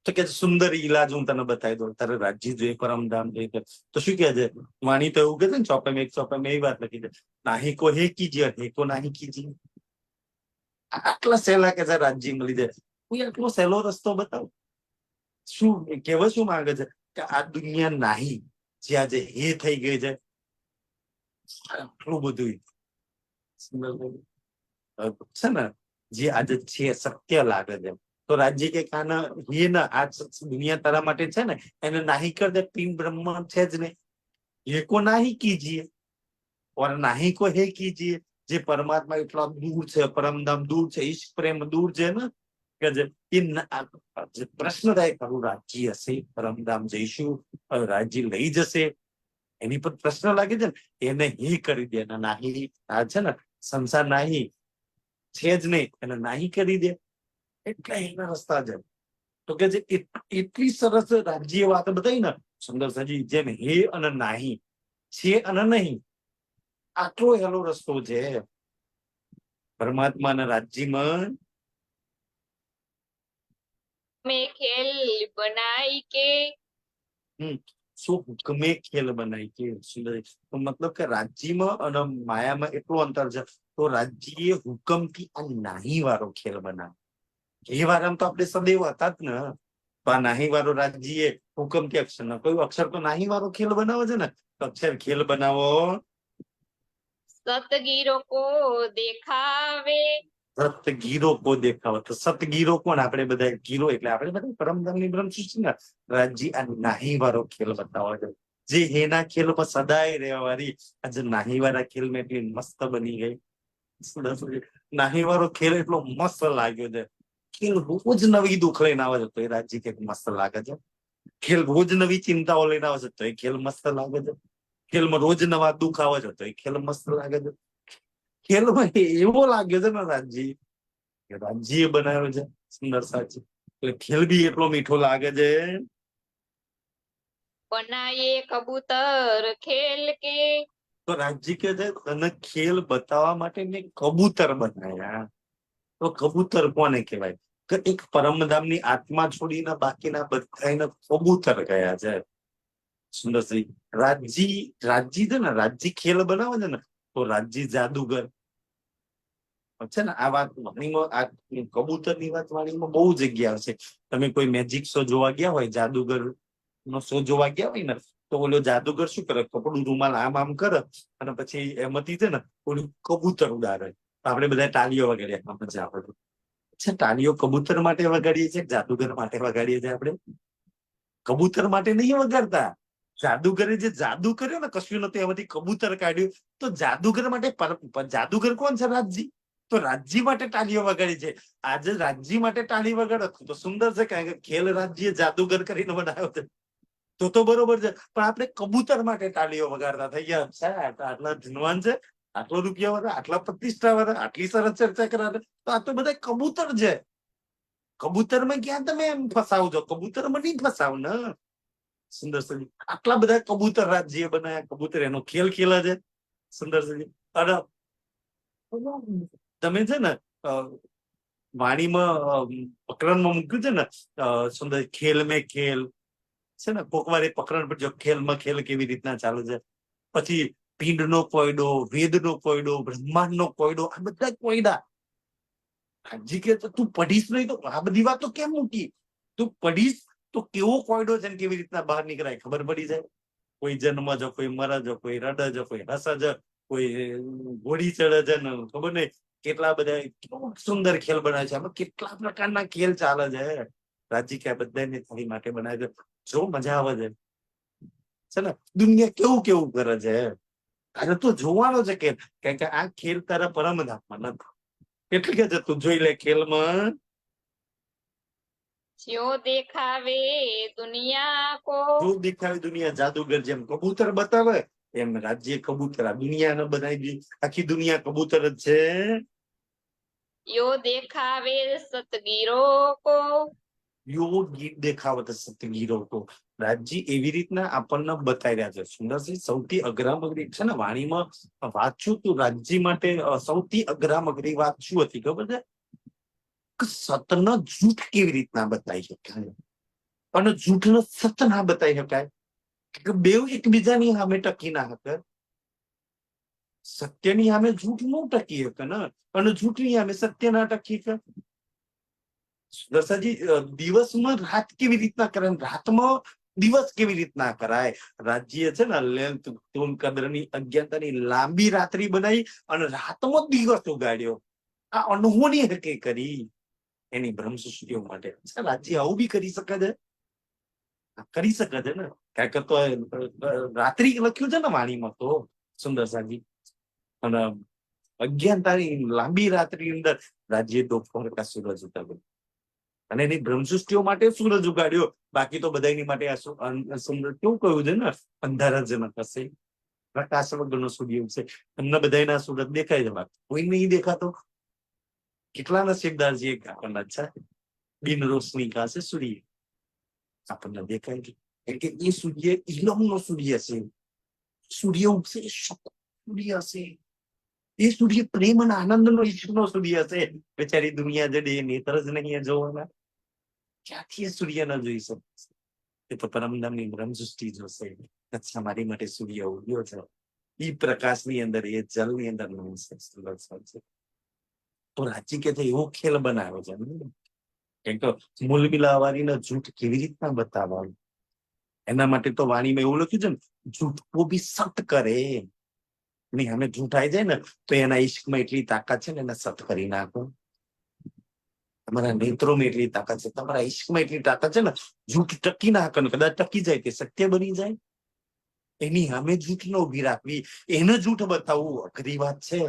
તો કે સુંદર ઈલાજ હું તને બતાવી દઉં. તારે રાજ્ય જોઈએ, પરમધામ જોઈએ તો શું કહે છે વાણી? તો એવું કે છે ને ચોપાઈમાં, એક ચોપાઈમાં એવી વાત લખી છે, નાહી કો હે કીજીએ, હે કો નાહી કીજીએ. આટલા સહેલા કે રાજ્ય મળી જાય. કોઈ આટલો સહેલો રસ્તો બતાવો. શું કહેવા શું માંગે છે કે આ દુનિયા નાહી જે આજે હે થઈ ગઈ છે, આટલું બધું છે ને જે આજે છે સત્ય લાગે છે. તો રાજ્ય કે કાના હે ના આ દુનિયા તારા માટે છે ને એને નાહી કર દે. પિંડ બ્રહ્મ છે જ ને. હે કો નાહી કીજીએ और नाही को हे कीजिए. જે પરમાત્મા એટલા દૂર છે, પરમધામ દૂર છે, ઈશ્ક પ્રેમ દૂર છે ને કે જે પ્રશ્ન થાય ખરું રાજ્ય હશે, પરમધામ જઈશું, રાજ્ય લઈ જશે, એની પર પ્રશ્ન લાગે છે ને એને હે કરી દે. નાહી આ છે ને સંસાર નાહી છે જ નહીં, એને નાહી કરી દે. એટલા એના રસ્તા છે. તો કે જે એટલી સરસ રાજ્ય વાત બતાવી ને સુંદર સજી, જેમ હે અને નાહી, છે અને નહીં, આટલો હેલો રસ્તો છે પરમાત્માના રાજ્યમાં. મેં ખેલ બનાઈ કે શું હુકમે ખેલ બનાવી કે સુંદર. તો મતલબ કે રાજ્યમાં અને માયામાં એટલું અંતર છે. તો રાજ્ય હુકમથી આ નાહી વાળો ખેલ બનાવે. એ વારામાં તો આપણે સદૈવ હતા જ ને. તો આ નાહી વાળો રાજ્ય હુકમથી અક્ષર ના કોઈ અક્ષર તો નાહી વાળો ખેલ બનાવે છે ને. તો અક્ષર ખેલ બનાવો. સતગીરો કો દેખાવે. સતગીરો કો દેખાવો. તો સતગીરો કોણ? આપણે બધા ગીરો એટલે આપણે બધા પરમધામની બ્રહ્મ સૃષ્ટિ ને રાજ્ય આ નાહી વાળો ખેલ બતાવો છે. જે હેના ખેલમાં સદાય રહેવા વાળી આજે નાહી વાળા ખેલ માં એટલી મસ્ત બની ગઈ. નાહી વાળો ખેલ એટલો મસ્ત લાગ્યો છે. ખેલ રોજ નવી દુઃખ લઈને આવે છે તો એ રાજ્ય કે મસ્ત લાગે છે. ખેલ રોજ નવી ચિંતાઓ લઈને આવે છે તો એ ખેલ મસ્ત લાગે છે. ખેલમાં રોજ નવા દુઃખ આવે છે તો એ ખેલ મસ્ત લાગે છે. ખેલમાં એવો લાગ્યો છે ને રાજ્ય બનાવ્યો છે સુંદર સાચી. એટલે ખેલ બી એટલો મીઠો લાગે છે. બનાયે કબૂતર ખેલ કે. તો રાજ્ય કે છે તને ખેલ બતાવવા માટે મેં કબૂતર બનાવ્યા. તો કબૂતર કોને કહેવાય? કે એક પરમધામની આત્મા છોડીને બાકીના બધાને કબૂતર ગયા છે. સુંદરસિંહ રાજ્ય છે ને રાજ્ય ખેલ બનાવે છે ને તો રાજ્ય જાદુગર છે ને. આ વાત વાણીમાં આ કબૂતર ની વાત વાણીમાં બહુ જગ્યા છે. તમે કોઈ મેજિક શો જોવા ગયા હોય, જાદુગર નો શો જોવા ગયા હોય ને તો ઓલો જાદુગર શું કરે? કપડું રૂમાલ આમ આમ કરે અને પછી એમાંથી છે ને ઓલું કબૂતર ઉડાડે. આપણે બધા તાળીઓ વગાડીએ. મજા આવે છે. તાળીઓ કબૂતર માટે વગાડીએ છીએ, જાદુગર માટે વગાડીએ છીએ. આપણે કબૂતર માટે નહીં વગાડતા. જાદુગરે જે જાદુ કર્યો ને કશું નથી એમાંથી કબૂતર કાઢ્યું. તો જાદુગર માટે જાદુગર કોણ છે? રાજ્ય. તો રાજ્ય માટે તાળીઓ વગાડી છે. આજે રાજ્ય માટે તાળી વગાડો તો સુંદર છે કારણ કે ખેલ રાજ્ય જાદુગર કરીને બનાવ્યો છે તો બરોબર છે. પણ આપણે કબૂતર માટે તાળીઓ વગાડતા થઈ ગયા છે. આટલા ધનવાન છે, આટલો રૂપિયા વાળા, આટલા પ્રતિષ્ઠા વાળા, આટલી સરસ ચર્ચા કરાવે તો આ તો બધા કબૂતર છે. કબૂતરમાં ક્યાં તમે એમ ફસાવજો? કબૂતરમાં નહીં ફસાવ ને. સુંદર સજી આટલા બધા કબૂતર રાજ્ય બનાવ્યા. કબૂતર એનો ખેલ ખેલે છે. સુંદર સજી અને તમે છે ને વાણીમાં પ્રકરણમાં મૂક્યું છે ને સુંદર ખેલ મેં ખેલ છે ને. કોક વાર એ પ્રકરણ પર જો ખેલમાં ખેલ કેવી રીતના ચાલે છે. પછી પિંડ નો કોયડો, વેદ નો કોયડો, બ્રહ્માંડ નો કોયડો, આ બધા કોયડા. હજી કે તું પઢીશ નહીં તો આ બધી વાતો કેમ મૂકી? તું પઢીશ તો કેવો કોયડો છે ને કેવી રીતના બહાર નીકળાય ખબર પડી જાય. કોઈ જન્મ જો, કોઈ મરે જો, કોઈ રડે જો, કોઈ હસે જો, કોઈ ઘોડી ચડે છે ને ખબર નહીં કેટલા બધા કેવો સુંદર ખેલ બનાવે છે. આમાં કેટલા પ્રકારના ખેલ ચાલે છે. રાજ્ય કે બધાને તારી માટે બનાવે છે. જો મજા આવે છે ને. દુનિયા કેવું કેવું કરે છે. અને તું જોવાનો છે કે કારણ કે આ ખેલ તારા પરમધામમાં નથી. એટલે કે છે તું જોઈ લે ખેલમાં. જ્યો દેખાવે દુનિયા કો. જો દેખાવે દુનિયા. જાદુગર જેમ કબૂતર બતાવે એમ રાજ્ય કબૂતર આ દુનિયાને બનાવી દી. આખી દુનિયા કબૂતર જ છે. યો દેખાવે સતગીરો કો. યો ગીત દેખાવત સતગીરો કો. રાજજી એવી રીતના આપણને બતાવી રહ્યા છે. સુંદરસિંહ સૌથી અઘરામઘરી છે ને વાણીમાં વાંચ્યું તું રાજજી માટે સૌથી અઘરામઘરી વાત શું હતી ખબર છે? સતનો જૂઠ કેવી રીતના બતાવી શકાય અને જૂઠનો સત ના બતાવી શકાય કે બેવ એકબીજાની સામે ટકી ના શકે. સત્યની સામે જૂઠ ન ટકી શકે ને અને જૂઠની સામે સત્ય ના ટકી શકે. દર્શાજી દિવસમાં રાત કેવી રીતના કરે, રાતમાં દિવસ કેવી રીતના કરાય. રાજ્ય છે ને લેન્થ ટૂન કદરની અજ્ઞાતાની લાંબી રાત્રિ બનાવી અને રાતમાં દિવસ ઉગાડ્યો. આ અનહોની હકે કરી એની બ્રહ્મસૃષ્ટિઓ માટે. રાજ્ય આવું બી કરી શકે છે, કરી શકે છે ને. કારણ તો રાત્રિ લખ્યું છે ને વાણીમાં તો સુંદર સાજી. અને અજ્ઞાનતાની લાંબી રાત્રિની અંદર રાજ્ય દોપહર કા સૂરજ ઉતાર્યો અને એની બ્રહ્મસૃષ્ટિઓ માટે સૂરજ ઉગાડ્યો. બાકી તો બધાની માટે સુંદર કેવું કહ્યું છે ને, અંધારા જનક હશે, પ્રકાશ વગરનો સૂર્ય ઉગશે. એમને બધાના સૂરજ દેખાય છે, બાકી કોઈ નહીં દેખાતો. કેટલા નસીબદાર છે આપણને. અચ્છા, બિન રોશની કા છે સૂર્ય આપણને દેખાય છે. કારણ કે એ સૂર્ય ઇલમનો સૂર્ય છે. સૂર્ય ઉગશે સૂર્ય હશે. એ સૂર્ય પ્રેમ અને આનંદનો ઈશ્વરનો સૂર્ય છે. બેચારી દુનિયા જડે નેત્ર જ નહીં જોવાના. ક્યાંથી એ સૂર્ય ન જોઈ શકશે? એ તો પરમધામની બ્રહ્મસૃષ્ટિ જોશે. અચ્છા, મારી માટે સૂર્ય ઉગ્યો છે. એ પ્રકાશની અંદર, એ જલની અંદર છે. તો રાજી કે એવો ખેલ બનાવ્યો છે. કેમ તો મૂલ મિલાવારીના જૂઠ કેવી રીતના બતાવવાનું, એના માટે તો વાણીમાં એવું લખ્યું છે ને, જૂઠ બી સત કરે. નહીં અમે જૂઠાઈ જાય ને તો એના ઈશ્કમાં એટલી તાકાત છે ને, એને સત કરી નાખો. તમારા નેત્રોમાં એટલી તાકાત છે, તમારા ઈશ્કમાં એટલી તાકાત છે ને, જૂઠ ટકી ના કરે. કદાચ ટકી જાય તે સત્ય બની જાય. એની સામે જૂઠ ન ઉભી રાખવી, એને જૂઠ બતાવવું અઘરી વાત છે.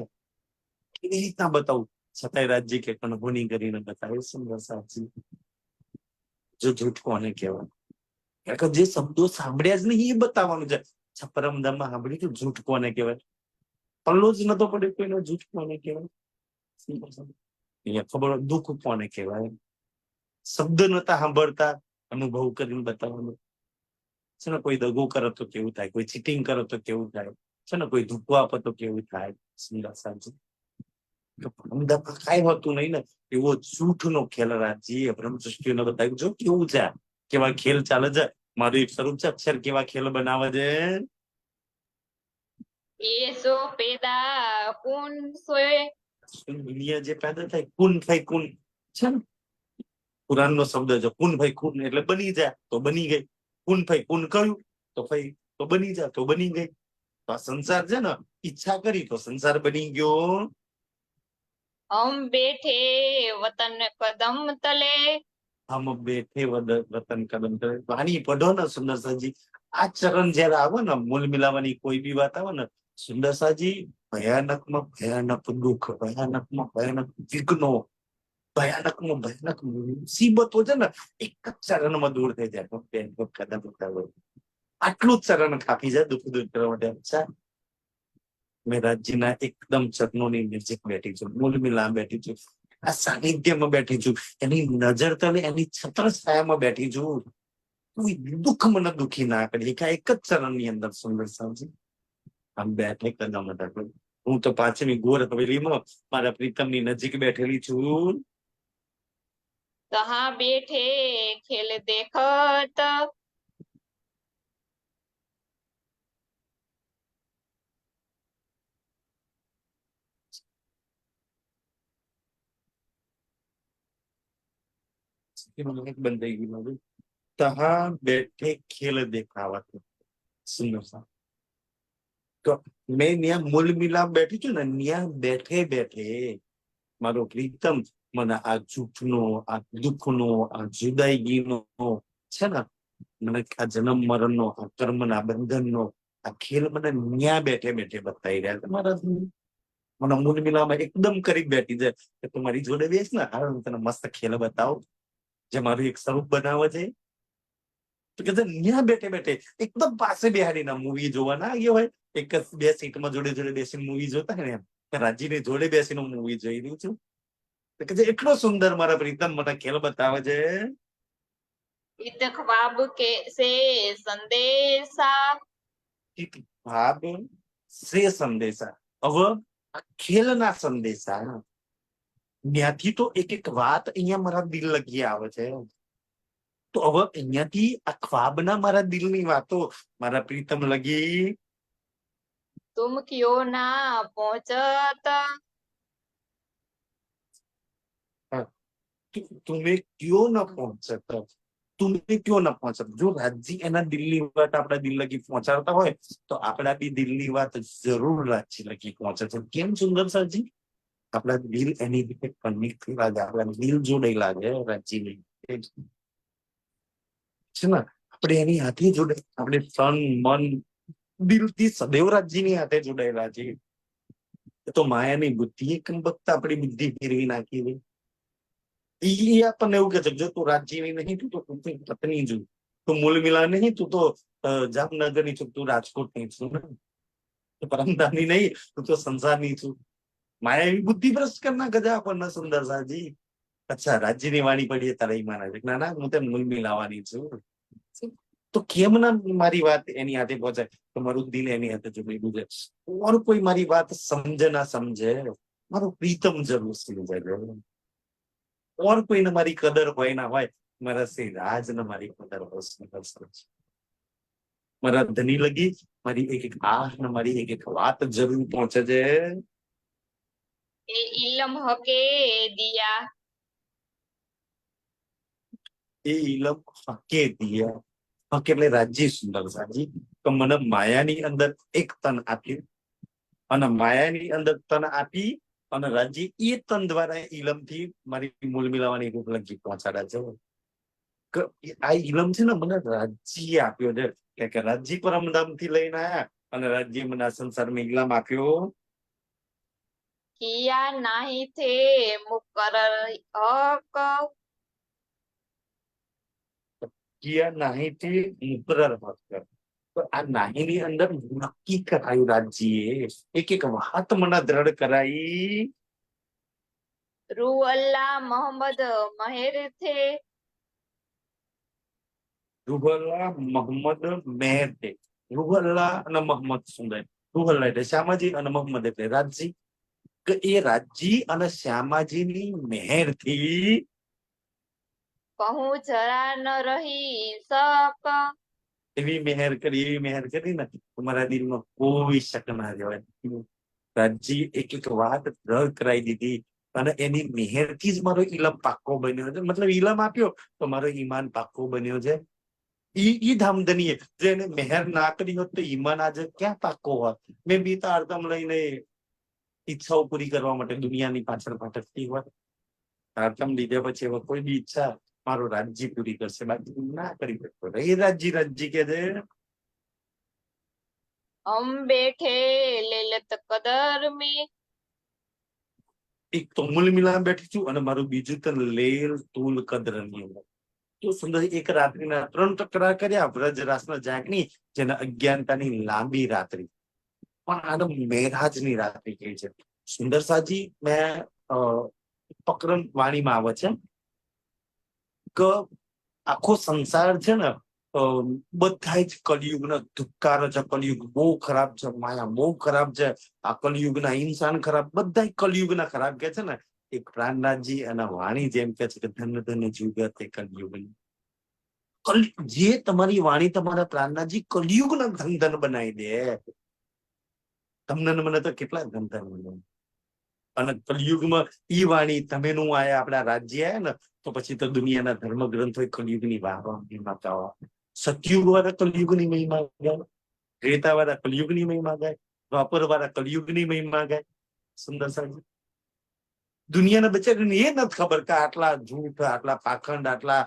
કેવી રીતના બતાવું? છતાંય રાજ્ય કે કણભોની કરીને બતાવે. સુંદર સાચી. જો જૂઠ કોને કહેવાય? કારણ કે જે શબ્દો સાંભળ્યા જ નહીં એ બતાવવાનું છે. પરમધામમાં સાંભળ્યું કે જૂઠ કોને કહેવાય? પલ્લો જ નતો પડ્યો કોઈનો જૂઠ કોને કહેવાય. અહીંયા ખબર દુઃખ કોને કહેવાય. શબ્દ નતા સાંભળતા, અનુભવ કરીને બતાવવાનું છે ને. કોઈ દગો કરે તો કેવું થાય, કોઈ ચીટિંગ કરે તો કેવું થાય છે ને, કોઈ ધૂકો આપે તો કેવું થાય. સુંદર સાચું. કઈ હોતું નહીં ને, એવો જૂઠ નો ખેલ રાજ્ય બ્રહ્મસૃષ્ટિને બતાવ્યું. જો કેવું છે, કેવા ખેલ ચાલે છે. મારું એક સ્વરૂપ છે, અક્ષર કેવા ખેલ બનાવે છે. એસો પેદા કુન સોય. દુનિયા જે પેદા થાય, કુન થાય કુન છે ને. કુરાન નો શબ્દ છે કુન ભાઈ કુન, એટલે બની જાય તો બની ગઈ. કુન ભાઈ કુન કહ્યું તો ભાઈ તો બની જાય તો બની ગઈ. તો આ સંસાર છે ને, ઈચ્છા કરી તો સંસાર બની ગયો. હમ બેઠે વતન કદમ તલે. હમ બેઠે વતન કદમ તલે. વાણી પઢો ને સુંદરસાજી. આ ચરણ જયારે આવે ને, મૂલ મિલાવાની કોઈ બી વાત આવે ને, સુંદરસાજી, ભયાનકમાં ભયાનક દુઃખ, ભયાનકમાં ભયાનક વિઘ્નો, ભયાનકમાં ભયાનક મુસીબતો છે ને, એક જ ચરણમાં દૂર થઈ જાય. આટલું જ ચરણ કાપી જાય દુઃખ દૂર કરવા માટે. અચ્છા, મેં રાજ્યના એકદમ ચરણોની નજીક બેઠી છું, મૂલ મિલા બેઠી છું, આ સાનિધ્યમાં બેઠી છું, એની નજર તલે, એની છત્ર છાયામાં બેઠી છું. કોઈ દુઃખ મને દુઃખી ના કરી. એક જ ચરણની અંદર. સુંદર સાજી, આમ બેઠે કદમ હતા. હું તો પાછળની ગોર હવેલીમાં મારા પ્રીતમની નજીક બેઠેલી છું. તહા બેઠે ખેલ દેખત. બંધ થઈ ગયું. તહા બેઠે ખેલ દેખાવત. સુંદર સા તો મેં ત્યાં મૂલ મિલાપ બેઠી છું ને, ત્યાં બેઠે બેઠે મારો પ્રીતમ મને આ જૂઠનો, આ દુઃખનો, આ જુદાઈગીનો છે ને, મને આ જન્મ મરણનો, આ કર્મના બંધનનો આ ખેલ મને ન્યા બેઠે બેઠે બતાવી રહ્યા છે. મારા મને મૂળ મિલામાં એકદમ કરી બેઠી છે કે તું મારી જોડે બેસ ને, હાલ હું તને મસ્ત ખેલ બતાવું, જે મારું એક સ્વરૂપ બનાવે છે. તો કે ન્યા બેઠે બેઠે એકદમ પાસે બેહાડીને મૂવી જોવા ના ગયો હોય, એક જ બે સીટમાં જોડે જોડે બેસીને મૂવી જોતા હોય ને, એમ રાજ્યની જોડે બેસીને મૂવી જોઈ રહી છું. તો કે છે એટલો સુંદર મારા પ્રીતમ મને ખેલ બતાવે છે. इत ख्वाब के से संदेशा એક ભાગ સે સંદેશા. હવે આ ખેલના સંદેશા ત્યાંથી તો એક એક વાત અહીંયા મારા દિલ લગી આવે છે. તો હવે અહીંયાથી આ ખ્વાબના મારા દિલની વાતો મારા પ્રીતમ લગી तुम क्यों ना पहुंचत तुम्हें क्यों न पहुंचता. तुम्हें क्यों न पहुंचता. જો રાજજી એના દિલની વાત આપણા દિલ લગી પહોંચાડતા હોય તો આપણા બી દિલની વાત જરૂર રાજજી લગી પહોંચે છે. કેમ સુંદર સરજી? આપણા દિલ એની રીતે કનેક્ટ થયેલા છે. આપણા દિલ જોડેલા છે રાજજીની છે ને. આપણે એની હાથે જોડે આપણે તન મન દિલથી સદૈવ રાજજીની હાથે જોડાયેલા છીએ. તો માયાની બુદ્ધિ કેમ વખત આપણી બુદ્ધિ ફેરવી નાખી છે. ઈ આપણને એવું કે છે જો તું રાજ્યની નહીં તું તો પત્ની છું, તું મૂળ મિલા નહીં તું તો જામનગરની છું, તું રાજકોટની છું ને, પરમધામની નહીં તું તો સંસારની છું. માયા એવી બુદ્ધિ ભ્રષ્ટ કરના ગજા આપણને સુંદર સાજી. અચ્છા રાજ્યની વાણી પડીએ તારે ઈ માને છે. ના ના હું તો મૂળ મિલાવાની છું. તો કેમ ના મારી વાત એની હાથે પહોંચે તો મારું દિલ એની હાથે જોડેલું છે. ઓર કોઈ મારી વાત સમજે ના સમજે મારું પ્રીતમ જરૂર સમજાય. ઓર કોઈને મારી કદર હોય ના હોય મારા શ્રી રાજ ને મારી કદર હોય. મારા ધની લગી મારી એક એક આહ ને મારી એક એક વાત જરૂર પહોંચે છે. એ इलम हके दिया એ ઇલમ હકે દિયા. હક એટલે રાજ્ય સુંદર સાજી. તો મને માયાની અંદર એક તન આપ્યું અને માયાની અંદર તન આપી અને રાજ્ય એ તન દ્વારા ઇલમ થી મારી મૂળ મિલાવાની રૂપ લગી પહોંચાડ્યા છે. આ ઇલમ છે ને મને રાજ્ય આપ્યો છે કે રાજ્ય પરમધામ થી લઈને આયા અને રાજ્ય મને આ સંસારમાં ઇલમ આપ્યો. किया नहीं थे मुकर्रर हक કિયા નાહી થી મુકરર હક. તો આ નાહી ની અંદર નક્કી કરાયું રાજ્યએ એક એક વાત મને દ્રઢ કરાઈ. रू अल्लाह मोहम्मद महर थे રૂહલ્લા મોહમ્મદ મેર છે. રૂહલ્લા અને મોહમ્મદ સુંદર. રૂહલ્લા એટલે શ્યામાજી અને મોહમ્મદ એટલે રાજજી. કે એ રાજજી અને શ્યામાજીની મહેર થી कहूँ जरा न रही सक એવી મહેર કરી ને તમારા દિલમાં કોઈ શક ના રહેવાય. રાજજી એક એક વાત દ્રઢ કરાવી દીધી અને એની મહેરથી જ મારો ઇલમ પાક્કો બન્યો છે. મતલબ ઇલમ આપ્યો તો મારો ઈમાન પાક્કો બન્યો છે. ઈ ધામધનીએ જો એને મહેર ના કરી હોત તો ઈમાન આજે ક્યાં પાક્કો હોત. મેં બી તારતમ લઈને ઈચ્છાઓ પૂરી કરવા માટે દુનિયાની પાછળ ભટકતી હોત. તારતમ લીધે પછી હવે કોઈ બી ઈચ્છા મારો રાજ્ય પૂરી કરશે બાકી ના કરી શકતો. એ રાજ્ય કે છે हम बैठे लैलत कदर में એક તો મૂલ મિલા બેઠી છું અને મારું બીજું તો લેલ તુલ કદર ની અંદર. તો સુંદર એક રાત્રિના 3 ટકરા કર્યા વ્રજરાસના જાગની જેને અજ્ઞાનતાની લાંબી રાત્રિ પણ આનો મેઘાજની રાત્રિ કહે છે. સુંદર સાજી મેં પ્રકરણ વાણીમાં આવે છે કે આખો સંસાર છે ને બધા જ કલયુગના ધુક્કાર છે. કલયુગ બહુ ખરાબ છે, માયા બહુ ખરાબ છે, આ કલયુગના ઇન્સાન ખરાબ, બધા કલયુગના ખરાબ કે છે ને. એક પ્રાણનાથજી અને વાણી જેમ કે છે કે ધન ધન જુગત એ કલયુગની. જે તમારી વાણી તમારા પ્રાણનાથજી કલયુગના ધન ધન બનાવી દે. તમને મને તો કેટલા ધન ધન બનાવે. અને કલયુગમાં ઈ વાણી તમે નું આયા આપણા રાજ્ય આયા ને તો પછી તો દુનિયાના ધર્મ ગ્રંથો કલયુગની વાહ સતયુગ વાળા કલયુગની મહિમા ગાય, ત્રેતા વાળા કલયુગની મહિમા ગાય, દ્વાપર વાળા કલયુગની મહિમા ગાય. સુંદર સાજી દુનિયાના બચારાને એ નથી ખબર કે આટલા જૂઠ, આટલા પાખંડ, આટલા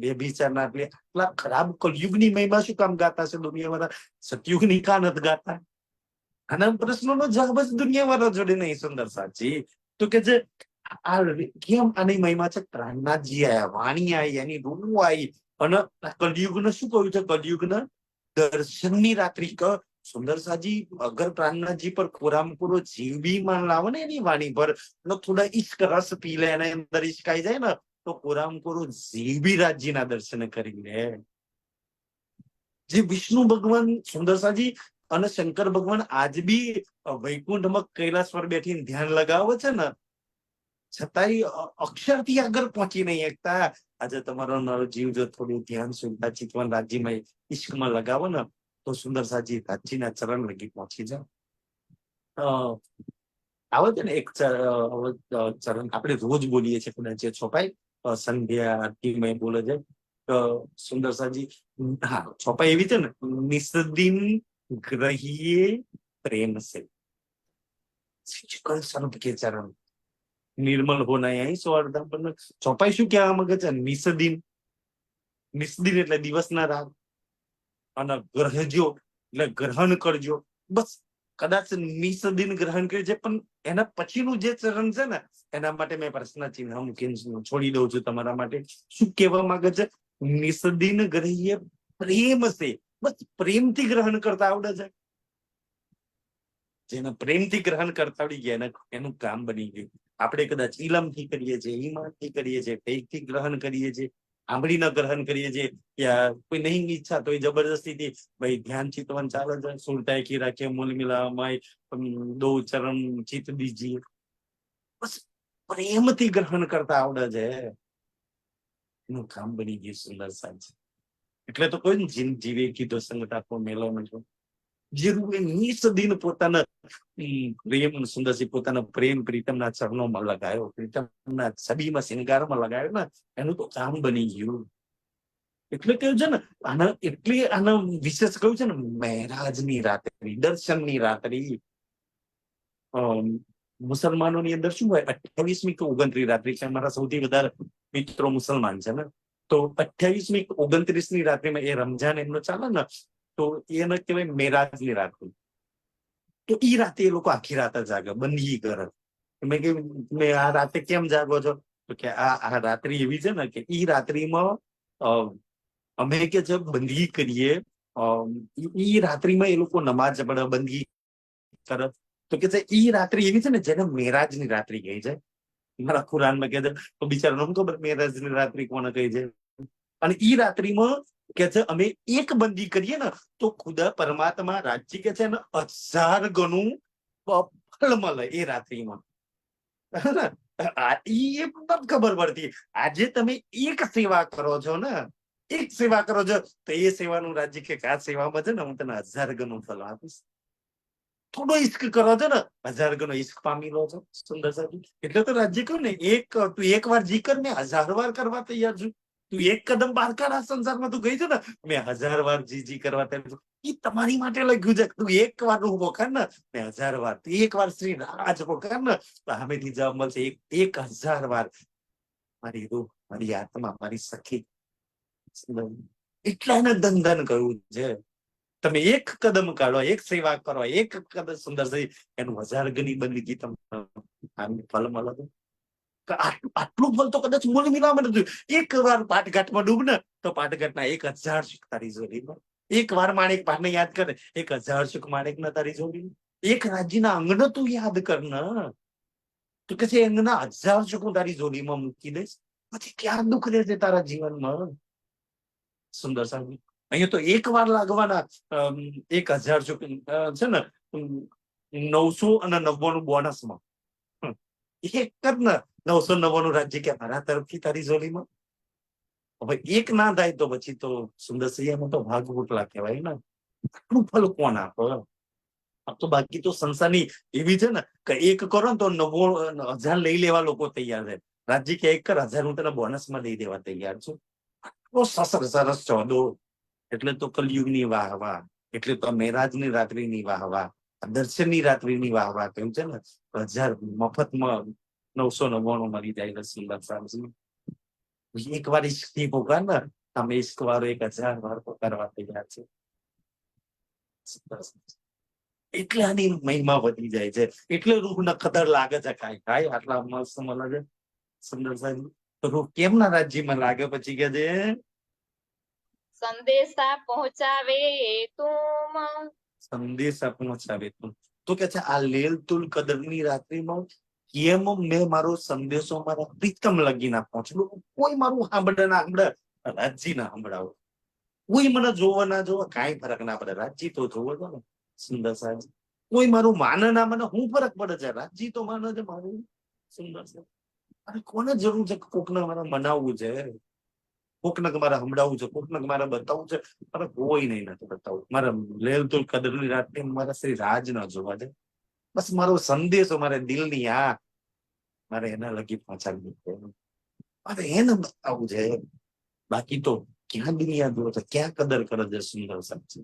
બેભિચારના આટલા ખરાબ કલયુગની મહિમા શું કામ ગાતા છે દુનિયાવાળા? સતયુગની કા નથી ગાતા? આના પ્રશ્નોનો જવાબ જ દુનિયાવાળા જોડે નહીં. સુંદર સાચી તો કે જે આ કેમ આની મહિમા છે? પ્રાણનાથજી આયા, વાણી આવી, એની રૂ આવી અને કલયુગને શું કહ્યું છે? કલયુગના દર્શનની રાત્રિ સુંદર સાજી અગર પ્રાણનાથજી પર પૂરામપૂરો જીવ બી માન લાવો ને એની વાણી પર, થોડા ઈશ્ક રસ પી લે, એના અંદર ઈશ્ક આઈ જાય ને, તો પૂરામપૂરો જીવ બી રાજજીના દર્શન કરી લે. જે વિષ્ણુ ભગવાન સુંદરસાજી અને શંકર ભગવાન આજ બી વૈકુંઠમાં કૈલાસ પર બેઠીને ધ્યાન લગાવે છે ને, છતાંય અક્ષરથી આગળ પહોંચી નહીં શકતા. આજે તમારો નરો જીવ જો થોડું ધ્યાન સુનતા ચિતવન રાજ્યમાં ઈશ્કમાં લગાવો ને, તો સુંદરસાજી રાજજીના ચરણ લગી પહોંચી જાવ. આવે છે ને એક ચરણ આપણે રોજ બોલીએ છીએ, કદાચ જે છોપાઈ સંધ્યા આરતીમાં બોલે છે સુંદરસાજી. હા, છોપાઈ એવી છે ને, નિસ્દિન ગ્રહીએ પ્રેમ સે સંત કે ચરણ નિર્મલ હોના અહીં સ્વાર્ધા. પણ ચોપાઈ શું કહેવા માંગે છે? નિસ્દિન, નિસ્દિન એટલે દિવસના રાત, અને ગ્રહજો એટલે ગ્રહણ કરજો. બસ કદાચ નિસ્દિન ગ્રહણ કરી છે, પણ એના પછીનું જે ચરણ છે ને, એના માટે મેં પ્રશ્ન ચિહ્ન મૂકીને છોડી દઉં છું તમારા માટે. શું કહેવા માંગે છે? નિસ્દિન ગ્રહીએ પ્રેમ છે. બસ પ્રેમથી ગ્રહણ કરતા આવડે છે. જેને પ્રેમથી ગ્રહણ કરતા આવડી ગયા એનું કામ બની ગયું. આપણે કદાચ ઈલમથી કરીએ છીએ, ઈમાનથી કરીએ છીએ, પેટથી ગ્રહણ કરીએ છીએ, આંબળીના ગ્રહણ કરીએ છીએ, યા કોઈ નહીં ઈચ્છા તો એ જબરદસ્તીથી ભાઈ ધ્યાન ચિતવન ચાલે છે, સુરતાય કી રાખે મૂલ મિલામાય દો ચરણ ચિત દીજીએ. બસ પ્રેમથી ગ્રહણ કરતા આવડે છે, એનું કામ બની ગયું સુંદર સાંજ. એટલે તો કોઈ જીવે કીધો સંગત આપો મેલો નથી. જે રૂપે નિસ્દિન પોતાના પ્રેમ સુંદરસી પોતાના પ્રેમ પ્રીતમના ચરણોમાં લગાયો, પ્રીતમના છબીમાં શિંગારમાં લગાયો ને, એનું તો કામ બની ગયું. એટલે કેવું છે ને, આના વિશેષ કહ્યું છે ને, મહેરાજની રાત્રિ, દર્શનની રાત્રિ. મુસલમાનોની અંદર શું હોય, 28મી કે 29 રાત્રિ છે. મારા સૌથી વધારે મિત્રો મુસલમાન છે ને, તો 28મી 29ની રાત્રિમાં એ રમજાન એમનો ચાલે ને, તો એને કહેવાય મેરાજની રાત્રિ. તો ઈ રાતે એ લોકો આખી રાત જાગે, બંદગી કરે. મેં કહ્યું તમે આ રાતે કેમ જાગો છો? તો કે આ રાત્રિ એવી છે ને કે ઈ રાત્રિમાં અમે કે છે બંદગી કરીએ, ઈ રાત્રિમાં એ લોકો નમાજ પડે, બંદગી કરે. તો કે છે ઈ રાત્રિ એવી છે ને જેને મેરાજની રાત્રિ કહી છે. મારા કુરાનમાં કે છે, તો બિચારાને ખબર મેરાજની રાત્રિ કોને કહી છે. અને ઈ રાત્રિમાં કે છે અમે એક બંદી કરીએ ને, તો ખુદા પરમાત્મા રાજજી કે છે ને 1000 ગણું ફળ મળે એ રાત્રિમાં. એ ખબર પડતી. આજે તમે એક સેવા કરો છો ને, એક સેવા કરો છો, તો એ સેવાનું રાજ્ય કે આ સેવામાં છે ને હું તને 1000 ગણું ફળ આપીશ. થોડો ઈશ્ક કરો છો ને, 1000 ગણો ઈશ્ક પામી લો છો. સુંદર સાહેબ, એટલે તો રાજ્ય કહ્યું ને, તું એક વાર જીકર મેં 1000 વાર કરવા તૈયાર છું. તું એક કદમ બહાર કાઢ આ સંસારમાં, તું ગઈ છે ને મેં 1000 વાર જી કરવા તૈયાર છું. એ તમારી માટે લખ્યું છે. તું એક વાર નું પોકાર ને મેં 1000 વાર, તું એક વાર શ્રી રાજ પોકાર ને તો સામેથી જવાબ મળશે 1000 વાર. મારી રૂહ, મારી આત્મા, મારી સખી. એટલા એને ધન કહ્યું છે. તમે એક કદમ કાઢો, એક સેવા કરો, એક કદમ સુંદર થઈ, એનું 1000 ગણી બંદગી તમને ફળ મળે. આટલું ફળ તો કદાચ મૂળ મિલામાં નથી. એક વાર પાટઘાટમાં ડૂબ ને, તો પાટઘાટના 1000 સુખ તારી જોડીમાં. એક વાર માણેક પાને યાદ કરે, 1000 સુખ માણેક ના તારી જોડી. એક રાજ્યના અંગનો તું યાદ કર ને, તો કે છે અંગના 1000 સુખ હું તારી જોડીમાં મૂકી દઈશ. પછી ક્યાં દુઃખ રહેશે તારા જીવનમાં? સુંદર સાહેબ, અહીંયા તો એક વાર લાગવાના 1000 સુખ છે ને 999 બોનસમાં. એક જ ને 999 રાજ્ય કે મારા તરફથી તારી જોડીમાં. હવે એક ના થાય તો પછી તો સુંદર સૈયામાં તો ભાગ ઉટલા કહેવાય ને. આટલું ફળ કોણ આપે? આ તો બાકી તો સંસારની એવી છે ને કે એક કરો ને તો 1000 લઈ લેવા લોકો તૈયાર છે. રાજ્ય કે એક કર 1000 હું તને બોનસમાં દઈ દેવા તૈયાર છું. સરસ ચોદો. એટલે તો કલયુગની વાહ વાહ, એટલે તો મેરાજની રાત્રિની વાહ વાહ, દર્શનની રાત્રિની વાહ વાહ. કેવું છે ને 1000 મફતમાં 999 મળી જાય. એક વાર ઈશ્કથી પોકાર ને, તમે ઈશ્ક વાળો 1000 વાર પોકારવા તૈયાર છે. એટલે આની મહિમા વધી જાય છે. એટલે રૂહ ને કદર લાગે છે. કાંઈ આટલા મસ્ત મળે છે સુંદર સાહેબ. તો રૂહ કેમના રાજ્યમાં લાગે? પછી કે છે સંદેશા પહોંચાવે તુમ, સંદેશા પહોંચાવે તું. તો કે છે આ લેલ તુલ કદરની રાત્રિમાં કેમ મેં મારો સંદેશો મારા પ્રીતમ લગી ના પહોંચેલો. કોઈ મારું સાંભળે ના સાંભળે, રાજજી ના સંભળાવો. કોઈ મને જોવા ના જોવા, કાંઈ ફરક ના પડે, રાજજી તો જોવો છો ને. સુંદર સાહેબ, કોઈ મારું માને ના મને હું ફરક પડે છે, રાજજી તો માને છે મારું. સુંદર સાહેબ, અરે કોને જરૂર છે કોકને મારે મનાવવું છે, કોકને મારે સંભળાવવું છે, કોકને મારે બતાવવું છે? અરે કોઈ નહીં નથી બતાવવું. મારે લેલ તુલ કદરની રાતે મારા શ્રી રાજ ના જોવા છે. બસ મારો સંદેશો મારે દિલની આ મારે એના લગી પહોંચાડવી છે, મારે એને બતાવવું છે. બાકી તો ક્યાં દુનિયા દૂર છે, ક્યાં કદર કરે છે. સુંદર સાચી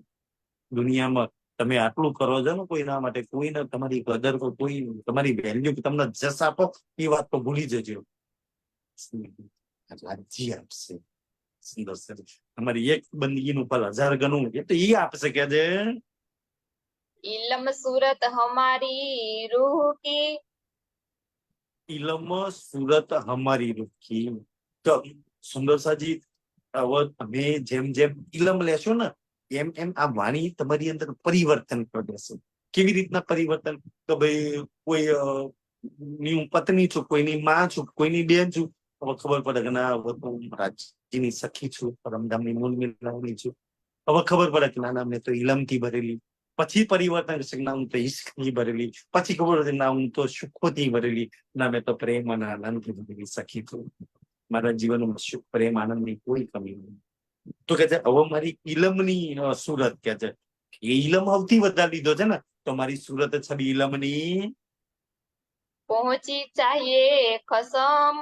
દુનિયામાં તમે આટલું કરો છો ને કોઈના માટે, કોઈને તમારી કદર, કોઈ તમારી વેલ્યુ, તમને જસ આપો, એ વાત તો ભૂલી જજો. રાજ્ય આપશે. સુંદર છે. તમારી એક બંદગીનું ફળ 1000 ગણું એ તો એ આપશે કે છે. इलम सूरत हमारी रूह की, ઇલમ સુરત હમારી રૂખી. તો સુંદર સાજી, હવે તમે જેમ જેમ ઇલમ લેશો ને એમ એમ આ વાણી તમારી અંદર પરિવર્તન કરી દેશે. કેવી રીતના પરિવર્તન? તો ભાઈ કોઈ ની હું પત્ની છું, કોઈની માં છું, કોઈની બેન છું, હવે ખબર પડે કે ના હવે તો હું રાજ્યની સખી છું, પરમધામની મૂળ મિલાવણી છું. હવે ખબર પડે કે ના ના મેં તો ઇલમથી ભરેલી. પછી પરિવર્તન કરશે, ના હું તો ઈશ્કથી ભરેલી. પછી ખબર પડે ના હું તો સુખોથી ભરેલી, ના મેં તો પ્રેમ અને આનંદથી ભરેલી સખી છું. મારા જીવનમાં સુખ, પ્રેમ, આનંદની કોઈ કમી નહીં. તો કે છે હવે મારી ઇલમની સુરત કે છે, એ ઇલમ સૌથી વધારે લીધો છે ને, તો મારી સુરત છબી ઇલમની पहुंची चाहिए कसम,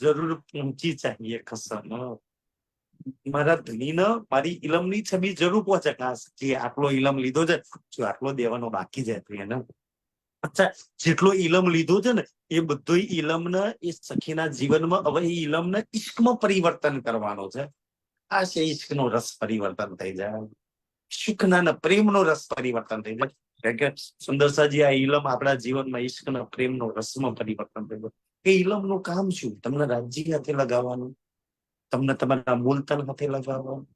જરૂર પહોંચી ચાહીએ કસમ. મારા ધણીને મારી ઇલમની છબી જરૂર પહોંચે. કે આટલો ઇલમ લીધો છે, જો આટલો દેવાનો બાકી છે એને. અચ્છા, જેટલો ઇલમ લીધો છે ને એ બધો ઇલમને એ સખીના જીવનમાં હવે એ ઇલમને ઈશ્કમાં પરિવર્તન કરવાનો છે. આ છે ઈશ્કનો રસ પરિવર્તન થઈ જાય, સુખના પ્રેમનો રસ પરિવર્તન થઈ જાય. કારણ કે સુંદરસાજી આ ઇલમ આપણા જીવનમાં ઈશ્કના પ્રેમનો રસમાં પરિવર્તન થઈ જાય. એ ઇલમનું કામ શું? તમને રાજ્ય હાથે લગાવવાનું, તમને તમારા મૂલતન હાથે લગાવવાનું,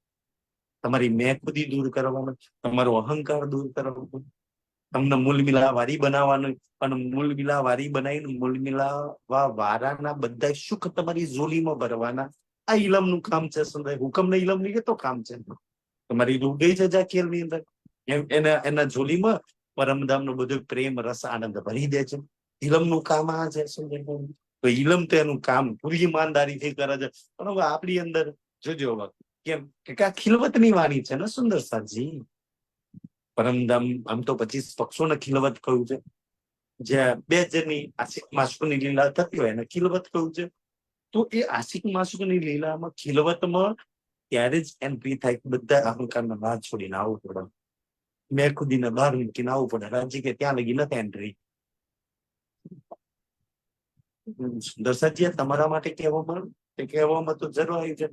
તમારી મેખુદી દૂર કરવાનું, તમારો અહંકાર દૂર કરવાનો, તમને મૂલ મિલાવારી બનાવવાનું. અને મૂલ મિલાવારી બનાવીને મૂલ મિલાવા વારાના બધા સુખ તમારી ઝોલીમાં ભરવાના. આ ઇલમનું કામ છે. સુંદર હુકમ ને ઇલમ ની તો કામ છે. તમારી રૂહ ગઈ છે જાકેર ની અંદર, એના ઝોલીમાં પરમધામ નું બધું પ્રેમ, રસ, આનંદ ભરી દે છે. ઇલમનું કામ આ છે. સુંદર તો ઇલમ તો એનું કામ પૂરી ઈમાનદારીથી કરે છે. પણ હવે આપણી અંદર જોજો કેમ કે આ ખિલવતની વાણી છે ને સુંદર સાજી. પરમધામ આમ તો 25 પક્ષોને ખિલવત કહ્યું છે. જ્યાં 2 જણની આશિક માસુકની લીલા થતી હોય એને ખિલવત કહ્યું છે. તો એ આશિક માસુકની લીલામાં ખિલવતમાં ત્યારે જ એન્ટ્રી થાય. બધા અહંકારના બહાર છોડીને આવવું પડે, મેં ખુદીને બહાર મૂકીને આવવું પડે. રાજી કે ત્યાં લગી નથી એન્ટ્રી. દર્શાજી તમારા માટે કહેવામાં તો જરૂર આવી છે.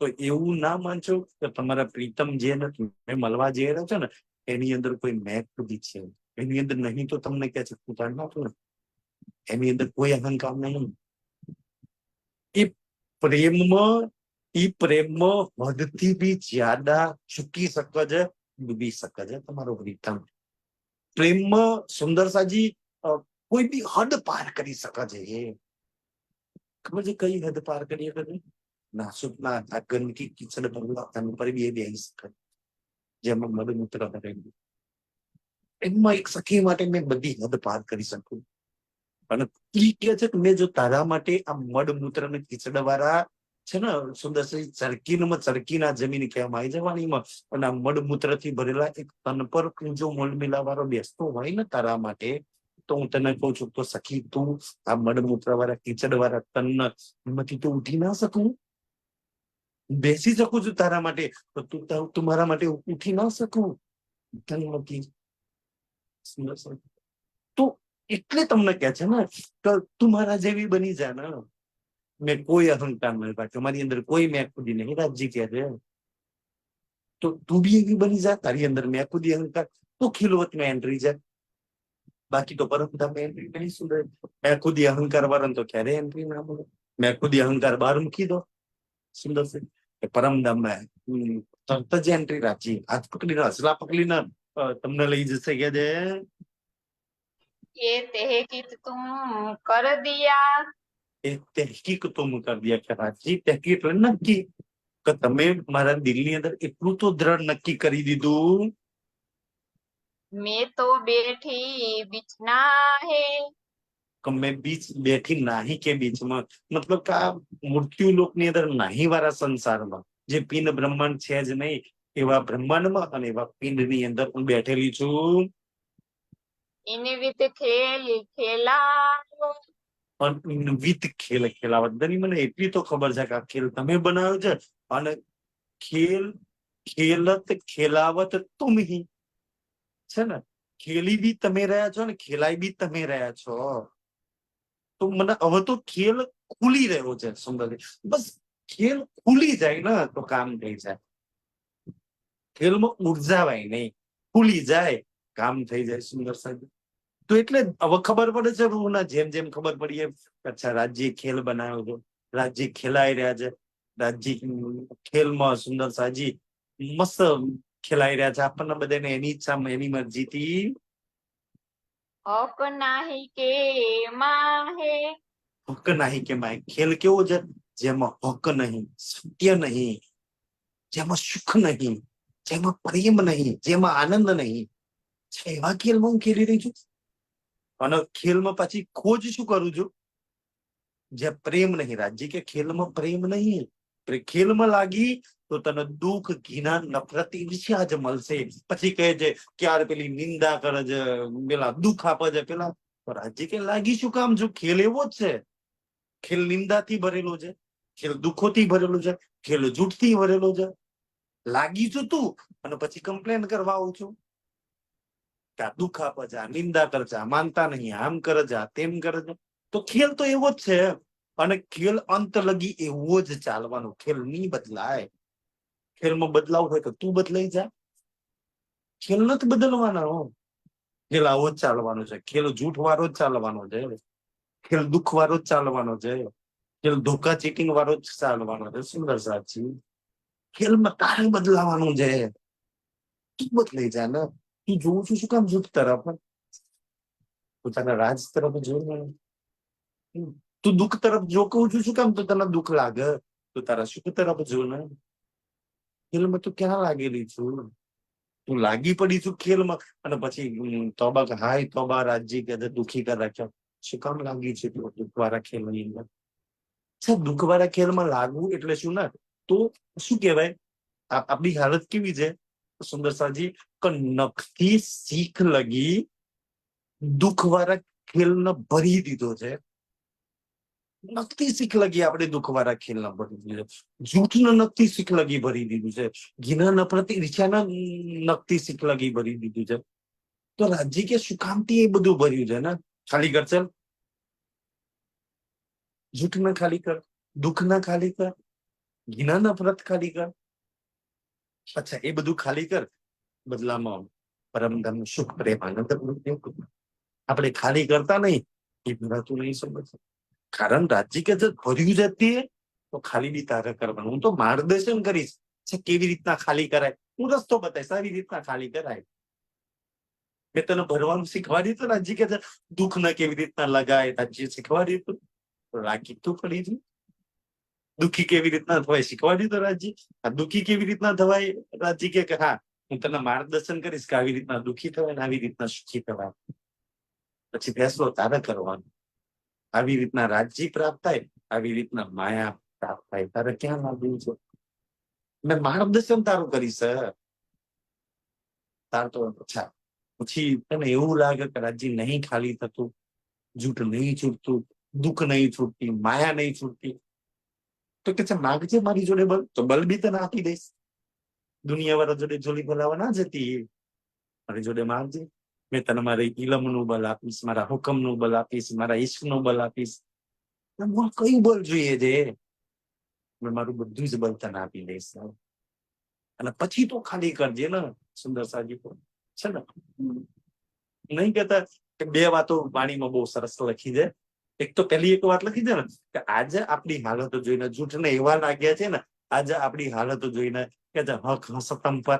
તો એવું ના માનશો કે તમારા પ્રીતમ જે નથી મળવા જઈ રહ્યો છે ને એની અંદર કોઈ મેં ખુદી છે, એની અંદર નહીં. તો તમને કે છે ઉતાર નાખો ને, એની અંદર કોઈ અહંકાર નહીં. એ પ્રેમમાં હદથી બી જ્યાદા ચૂકી શકે છે, ડૂબી શકે છે તમારો પ્રીતમ. પ્રેમમાં સુંદરસાજી કોઈ બી હદ પાર કરી શકે છે. એ ખબર છે કઈ હદ પાર કરી શકે છે? નાસુકના આ ગંદકી કિચડ પર બી એ બેસી શકે, જેમાં મધમૂત્ર ભરેલું. એમાં એક સખી માટે મેં બધી હદ પાર કરી શકું. અને એ કે છે કે મેં જો તારા માટે આ મળમૂત્ર ને કિચડ વાળા છે ને સુંદર ચરકીના જમીન કહેવામાં આવી જવાનીમાં, અને આ મળમૂત્ર થી ભરેલા એક તન પર જો મોલમિલા વાળો બેસતો હોય ને તારા માટે, તો હું તને કહું છું તો સખી તું આ મળમૂત્ર વાળા કિચડ વાળા તન એમાંથી તો ઉઠી ના શકું? બેસી શકું છું તારા માટે, તો તું મારા માટે ઉઠી ના શકું? તો એટલે તમને કે છે ને કે તું મારા જેવી બની જા ને. મેં કોઈ અહંકાર નહીં રાખ્યો, મારી અંદર કોઈ મેં ખુદી નહીં. રાજજી કે છે તો તું બી એવી બની જા, તારી અંદર મેં ખુદી અહંકાર, તો ખિલવત में एंट्री જાય. બાકી તો પરમધામ એન્ટ્રી નહીં. સુંદર મેં ખુદી અહંકાર વાળા તો ક્યારે એન્ટ્રી ના મળે. મેં ખુદી અહંકાર બહાર મૂકી દો. સુંદર છે પરમધામ તરત જ એન્ટ્રી રાજી હાથ પકડીને હસલા પકડીને તમને લઈ જશે કે જે ये तहकीक तुम कर दिया, એ તહેકીક તો હું કરી દે કે રાજી તહેકીક એટલે નક્કી કે તમે મારા દિલની અંદર એટલું તો દ્રઢ નક્કી કરી દીધું मैं तो बैठी बिछना है, કે મેં બીચ બેઠી નાહી કે બીચમાં મતલબ કે આ મૃત્યુ લોકની અંદર નાહી વાળા સંસારમાં જે પિંડ બ્રહ્માંડ છે જ નહીં એવા બ્રહ્માંડમાં અને એવા પિંડની અંદર હું બેઠેલી છું इन वित खेल खेला, અનવિત ખેલ ખેલાવત દની મને એટલી તો ખબર છે કે આ ખેલ તમે બનાવ્યો છે અને ખેલ ખેલત ખેલાવત તુમ હી છે ને ખેલી બી તમે રહ્યા છો ને ખેલાઈ બી તમે રહ્યા છો તો મને હવે તો ખેલ ખુલી રહ્યો છે સુંદર બસ ખેલ ખુલી જાય ને તો કામ થઈ જાય ખેલમાં ઉર્જાવાય નહીં ખુલી જાય કામ થઈ જાય સુંદર સાહેબ તો એટલે હવે ખબર પડે છે રૂના જેમ જેમ ખબર પડી એમ અચ્છા રાજ્ય ખેલ બનાવ્યો છે રાજ્ય ખેલાઈ રહ્યા છે રાજ્ય ખેલમાં સુંદર સાજી મસ્ત ખેલાઈ રહ્યા છે આપણને બધાને એની ઈચ્છામાં એની મરજીથી हक नाही के माहे, હક નહીં કે માય ખેલ કેવો છે જેમાં હક નહીં સત્ય નહીં જેમાં સુખ નહીં જેમાં પ્રેમ નહીં જેમાં આનંદ નહીં છે એવા ખેલમાં હું ખેલી રહી છું અને ખેલમાં પાછી ખોજ શું કરું છું જે પ્રેમ નહીં રાજ્ય કે ખેલમાં પ્રેમ નહીં ખેલમાં લાગી તો તને દુઃખ ઘીના નફરત ઈર્ષ્યા જ મળશે પછી કહે છે ક્યારે પેલી નિંદા કરે છે પેલા દુઃખ આપે છે પેલા રાજ્ય કે લાગી શું કામ જો ખેલ એવો જ છે ખેલ નિંદાથી ભરેલો છે ખેલ દુઃખોથી ભરેલો છે ખેલ જૂઠથી ભરેલો છે લાગી છું તું અને પછી કમ્પ્લેન કરવા આવું છું કે આ દુઃખ આપે છે આ નિંદા કરે છે આ માનતા નહીં આમ કરે છે આ તેમ કરે છે તો ખેલ તો એવો જ છે અને ખેલ અંત લગી એવો જ ચાલવાનો ખેલ નહીં બદલાય ખેલમાં બદલાવ હોય તો તું બદલાઈ જા ખેલ નથી બદલવાના ખેલ આવો જ ચાલવાનો છે ખેલ જૂઠ વાળો જ ચાલવાનો છે ખેલ દુઃખ વાળો જ ચાલવાનો છે ખેલ ધોકા ચીટિંગ વાળો જ ચાલવાનો છે સુંદર સાચી ખેલમાં તારે બદલાવાનું છે તું બદલાઈ જા ને તું જોઉં છું શું કામ જૂઠ તરફ પોતાના રાજ તરફ જોયું તું દુઃખ તરફ જો કહું છું શું કામ તો તને દુઃખ લાગે તો તારા સુખ તરફ જો ને ખેલમાં તું ક્યાં લાગેલી છું તું લાગી પડી છું ખેલમાં અને પછી તોબા કે હાય તોબા રાજજી કે દુઃખી કર રાખ્યો શું કામ લાગી છે દુઃખ વાળા ખેલની અંદર દુઃખ વાળા ખેલમાં લાગવું એટલે શું ને તો શું કહેવાય આપણી હાલત કેવી છે સુંદર સાજી કે નખથી શીખ લગી દુઃખ વાળા ખેલને ભરી દીધો છે નકથી શીખ લગી આપણે દુઃખ વાળા ખેલના ભરી દીધું છે જૂઠને નકથી શીખ લગી ભરી દીધું છે ઘીના નફરત ઈર્ષ્યાના નકથી શીખ લગી ભરી દીધું છે તો રાજ્ય કે શું કામથી એ બધું ભર્યું છે ને ખાલી કર ચાલ જૂઠ ના ખાલી કર દુઃખ ના ખાલી કર ઘીના નફરત ખાલી કર અચ્છા એ બધું ખાલી કર બદલામાં પરમધમ સુખ પ્રેમ આનંદ આપણે ખાલી કરતા નહીં એ ભરાતું નહીં સમજ કારણ રાજ્ય કે ભર્યું જતી તો ખાલી બી તારે કરવાનું હું તો માર્ગદર્શન કરીશ કેવી રીતના ખાલી કરાય હું રસ્તો બતાવીશ આવી રીતના ખાલી કરાય મેં તને ભરવાનું શીખવાડ્યું હતું રાજ્ય કે દુઃખ ને કેવી રીતના લગાય રાજ્ય શીખવાડ્યું હતું રાખી તું પડી હતી દુઃખી કેવી રીતના થવાય શીખવાડ્યું તો રાજ્ય આ દુઃખી કેવી રીતના થવાય રાજ્ય કે હા હું તને માર્ગદર્શન કરીશ કે આવી રીતના દુઃખી થવાય ને આવી રીતના સુખી થવાય પછી ફેસલો તારે કરવાનો આવી રીતના રાજ્ય પ્રાપ્ત થાય આવી રીતના માયા પ્રાપ્ત થાય તારે ક્યાં લાગ્યું છે મેં માર્ગદર્શન તારું કરીશ તાર તો અચ્છા પછી તને એવું લાગે કે રાજ્ય નહીં ખાલી થતું જૂઠ નહીં છૂટતું દુઃખ નહીં છૂટતી માયા નહીં છૂટતી તો કે છે માગજે મારી જોડે બલ તો બલ બી તને આપી દઈશ દુનિયા વાળા જોડે જોલી ભલાવા ના જતી મારી જોડે માગજે મેં તને મારા ઇલમ નું બલ આપીશ મારા હુકમ નું બલ આપીશ મારા ઈશ્ક નું બલ આપીશ કયું બલ જોઈએ છે મેં મારું બધું જ બલ તને આપી દઈશ અને પછી તો ખાલી કરજે ને સુંદર સાજી છે ને નહીં કહેતા કે બે વાતો વાણીમાં બહુ સરસ લખી છે એક તો પહેલી એક વાત લખી છે ને કે આજે આપણી હાલતો જોઈને જૂઠને એવા લાગ્યા છે ને આજે આપણી હાલતો જોઈને કે હક હસતમ પર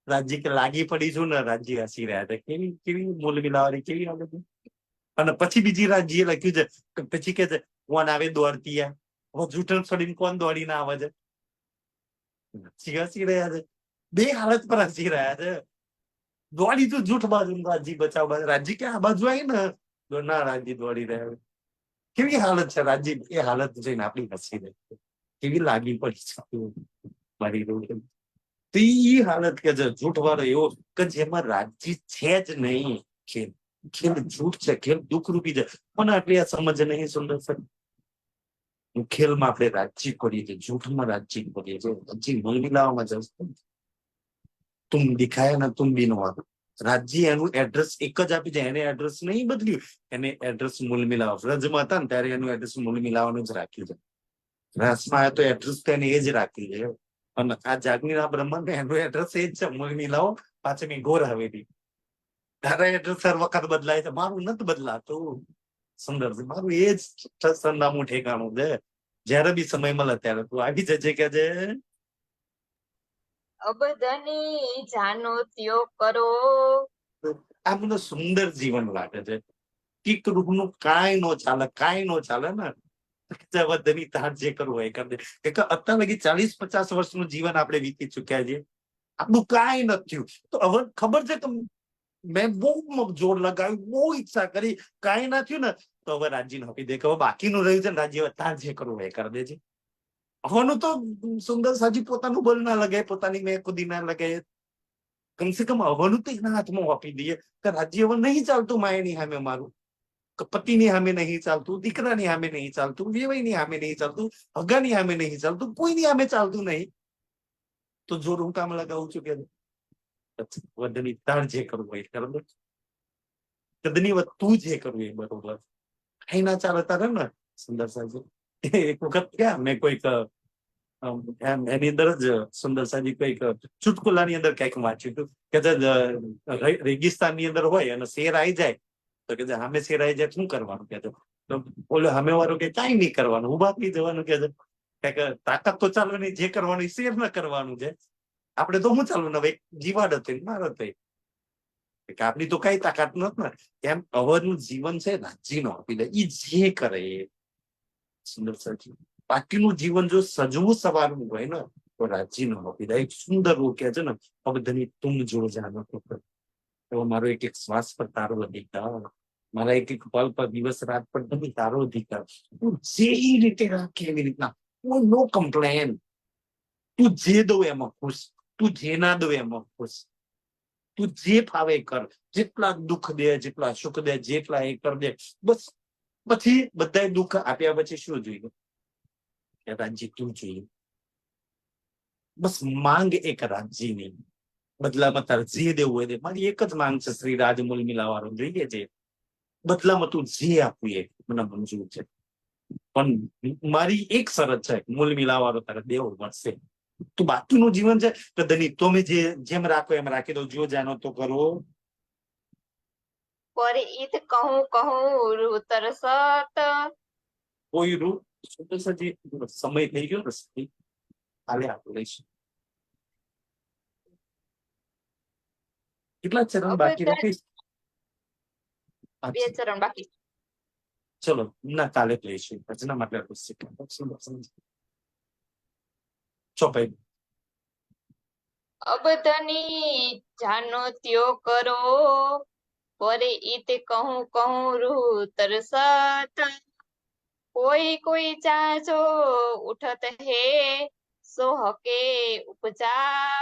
રાજજી કે લાગી પડી છું ને રાજજી હસી રહ્યા હતા. કેવી કેવી મૂલ મિલાવવાની કેવી આવે છે. અને પછી બીજી રાજ્યએ લખ્યું છે કે પછી કે છે કોણ આવે દોડતી હવે જૂઠણ છોડીને કોણ દોડીને આવે છે. હસી રહ્યા છે, બે હાલત પર હસી રહ્યા છે. દોડી તો જૂઠ બાજુ રાજજી બચાવ બાજુ, રાજજી કે આ બાજુ આવી ને તો ના રાજજી દોડી રહ્યા. કેવી હાલત છે રાજજી, એ હાલત જોઈને આપણી હસી રહી કેવી લાગી પડી છે મારી રોડ. તો એ હાલત કે છે જૂઠ વાળો એવો કે જેમાં રાજજી છે જ નહીં. ખેલ ખેલ જૂઠ છે, ખેલ દુઃખ રૂપી છે, પણ આટલી આ સમજ નહીં સુંદર સર. ખેલમાં આપણે રાજજી કરીએ છીએ, જૂઠમાં રાજજી કરીએ છીએ. રાજજી મળી લાવવામાં જશે તુમ દિખાયા ના તુમ બી નો રાજજી એનું એડ્રેસ એક જ આપી જાય, એને એડ્રેસ નહીં બદલ્યું. એને એડ્રેસ મૂલ મિલાવ રજમાં હતા ને ત્યારે એનું એડ્રેસ મૂલ મિલાવવાનું જ રાખ્યું છે. રસમાં આવ્યો તો એડ્રેસ તો એને એ જ રાખ્યું છે. અને આ જાગનીના બ્રહ્માંડ એનું એડ્રેસ એ જ છે મૂલ મિલાવો પાછળની ગોર હવેલી. તારા એડ્રેસ હર વખત બદલાય છે, મારું નથી બદલાતું. સુંદર છે, મારું એ જ સરનામું ઠેકાણું છે. જયારે બી સમય મળે ત્યારે તું આવી જજે કે છે. અબધની જાનો ત્યો કરો. આ બધું સુંદર જીવન લાગે છે. કીક રૂપનું કાંઈ નો ચાલે, કાંઈ નો ચાલે ને બધાની તાર જે કરવું હોય કરી દે. અત્યાર લગી 40-50 વર્ષનું જીવન આપણે વીતી ચુક્યા છીએ, આપણું કાંઈ નથી થયું. તો હવે ખબર છે કે મેં બહુ જોર લગાવ્યું, બહુ ઈચ્છા કરી, કાંઈ ના થયું ને તો હવે રાજ્યને આપી દે કે હવે બાકીનું રહ્યું છે ને રાજ્ય તાર જે કરવું હોય કરી દેજે. હવેનું તો સુંદર સાજી પોતાનું બળ ના લગાય, પોતાની મેં ખુદી ના લગાય. કમસે કમ હવાનું તો એના હાથમાં આપી દઈએ કે રાજ્ય હવે નહીં ચાલતું માયાની સામે મારું, પતિની સામે નહીં ચાલતું, દીકરાની સામે નહીં ચાલતું, વેવાઈની સામે નહીં ચાલતું, હગાની સામે નહીં ચાલતું, કોઈની સામે ચાલતું નહીં. તો જોર હું કામ લગાવું છું કે વધની તાર જે કરવું હોય બરાબર, કદની વધ તું જે કરવું એ બરોબર. કઈ ના ચાલે તારે ને સુંદર સાહેબ. એક વખત ક્યાં મેં કોઈક એની અંદર જ સુંદર સાહેબ કઈક ચુટકુલાની અંદર કઈક વાંચ્યું હતું કે રેગિસ્તાનની અંદર હોય અને શેર આવી જાય તો કે સામે શેર આવી જાય શું કરવાનું કે તો બોલો સામે વાળું કે કઈ નહીં કરવાનું, ઉભા થઈ જવાનું કે તાકાત તો ચાલવાની, જે કરવાનું શેર ના કરવાનું છે. આપણે તો શું ચાલુ ને જીવાડ હતી મારો થઈ આપણી તો કઈ તાકાત નથી ને. એમ અવરનું જીવન છે રાજ્જી નો આપી દે, એ જે કરે એ સુંદર સાચી. બાકીનું જીવન જો સજવું સવારનું હોય ને તો રાજ્જી નો આપી દે. એક સુંદર રૂપ કે છે ને અબધની તુમ જો જાનો તો મારો એક એક શ્વાસ પર તારો અધિકાર, મારા એક એક પલ પર દિવસ રાત પર તમે તારો અધિકાર. તું જે રીતે રાખે એવી રીતના, નો કમ્પ્લેન. તું જે દઉં એમાં ખુશ, તું જે ના દઉં એમાં ખુશ. તું જે ફાવે કર, જેટલા દુઃખ દે, જેટલા સુખ દે, જેટલા એ કર દે. બસ પછી બધા દુઃખ આપ્યા પછી શું જોઈએ? રાજ્ય તું જોઈએ. બસ માંગ એક રાજ્યની, બદલામાં તારે જે દેવું હોય દે. મારી એક જ માંગ છે શ્રી રાજમૂલ મિલાવાનું જોઈએ છે. બદલામાં તું જે આપવું એ મને મંજૂર છે, પણ મારી એક શરત છે મૂલ મિલાવાનો તારે દેવો મળશે. તું બાકીનું જીવન છે તો ધની તમે જેમ રાખો એમ રાખી દો, જો જાનો તો કરો. પર ઈત કહું કહું રૂ તરસત. કોઈ રૂપ સજી સમય થઈ ગયો ને કાલે આપણે લઈશું. કેટલા ચરણ બાકી રાખીશ? બે ચરણ બાકી. ચલો ના કાલે લઈશું. રચના માટે ચોપાઈ. અબધની જાનો ત્યો કરો. પરે ઈત કહું કહું રૂ તરસત. કોઈ કોઈ ચાચો ઉઠત હે સો હકે ઉપજા.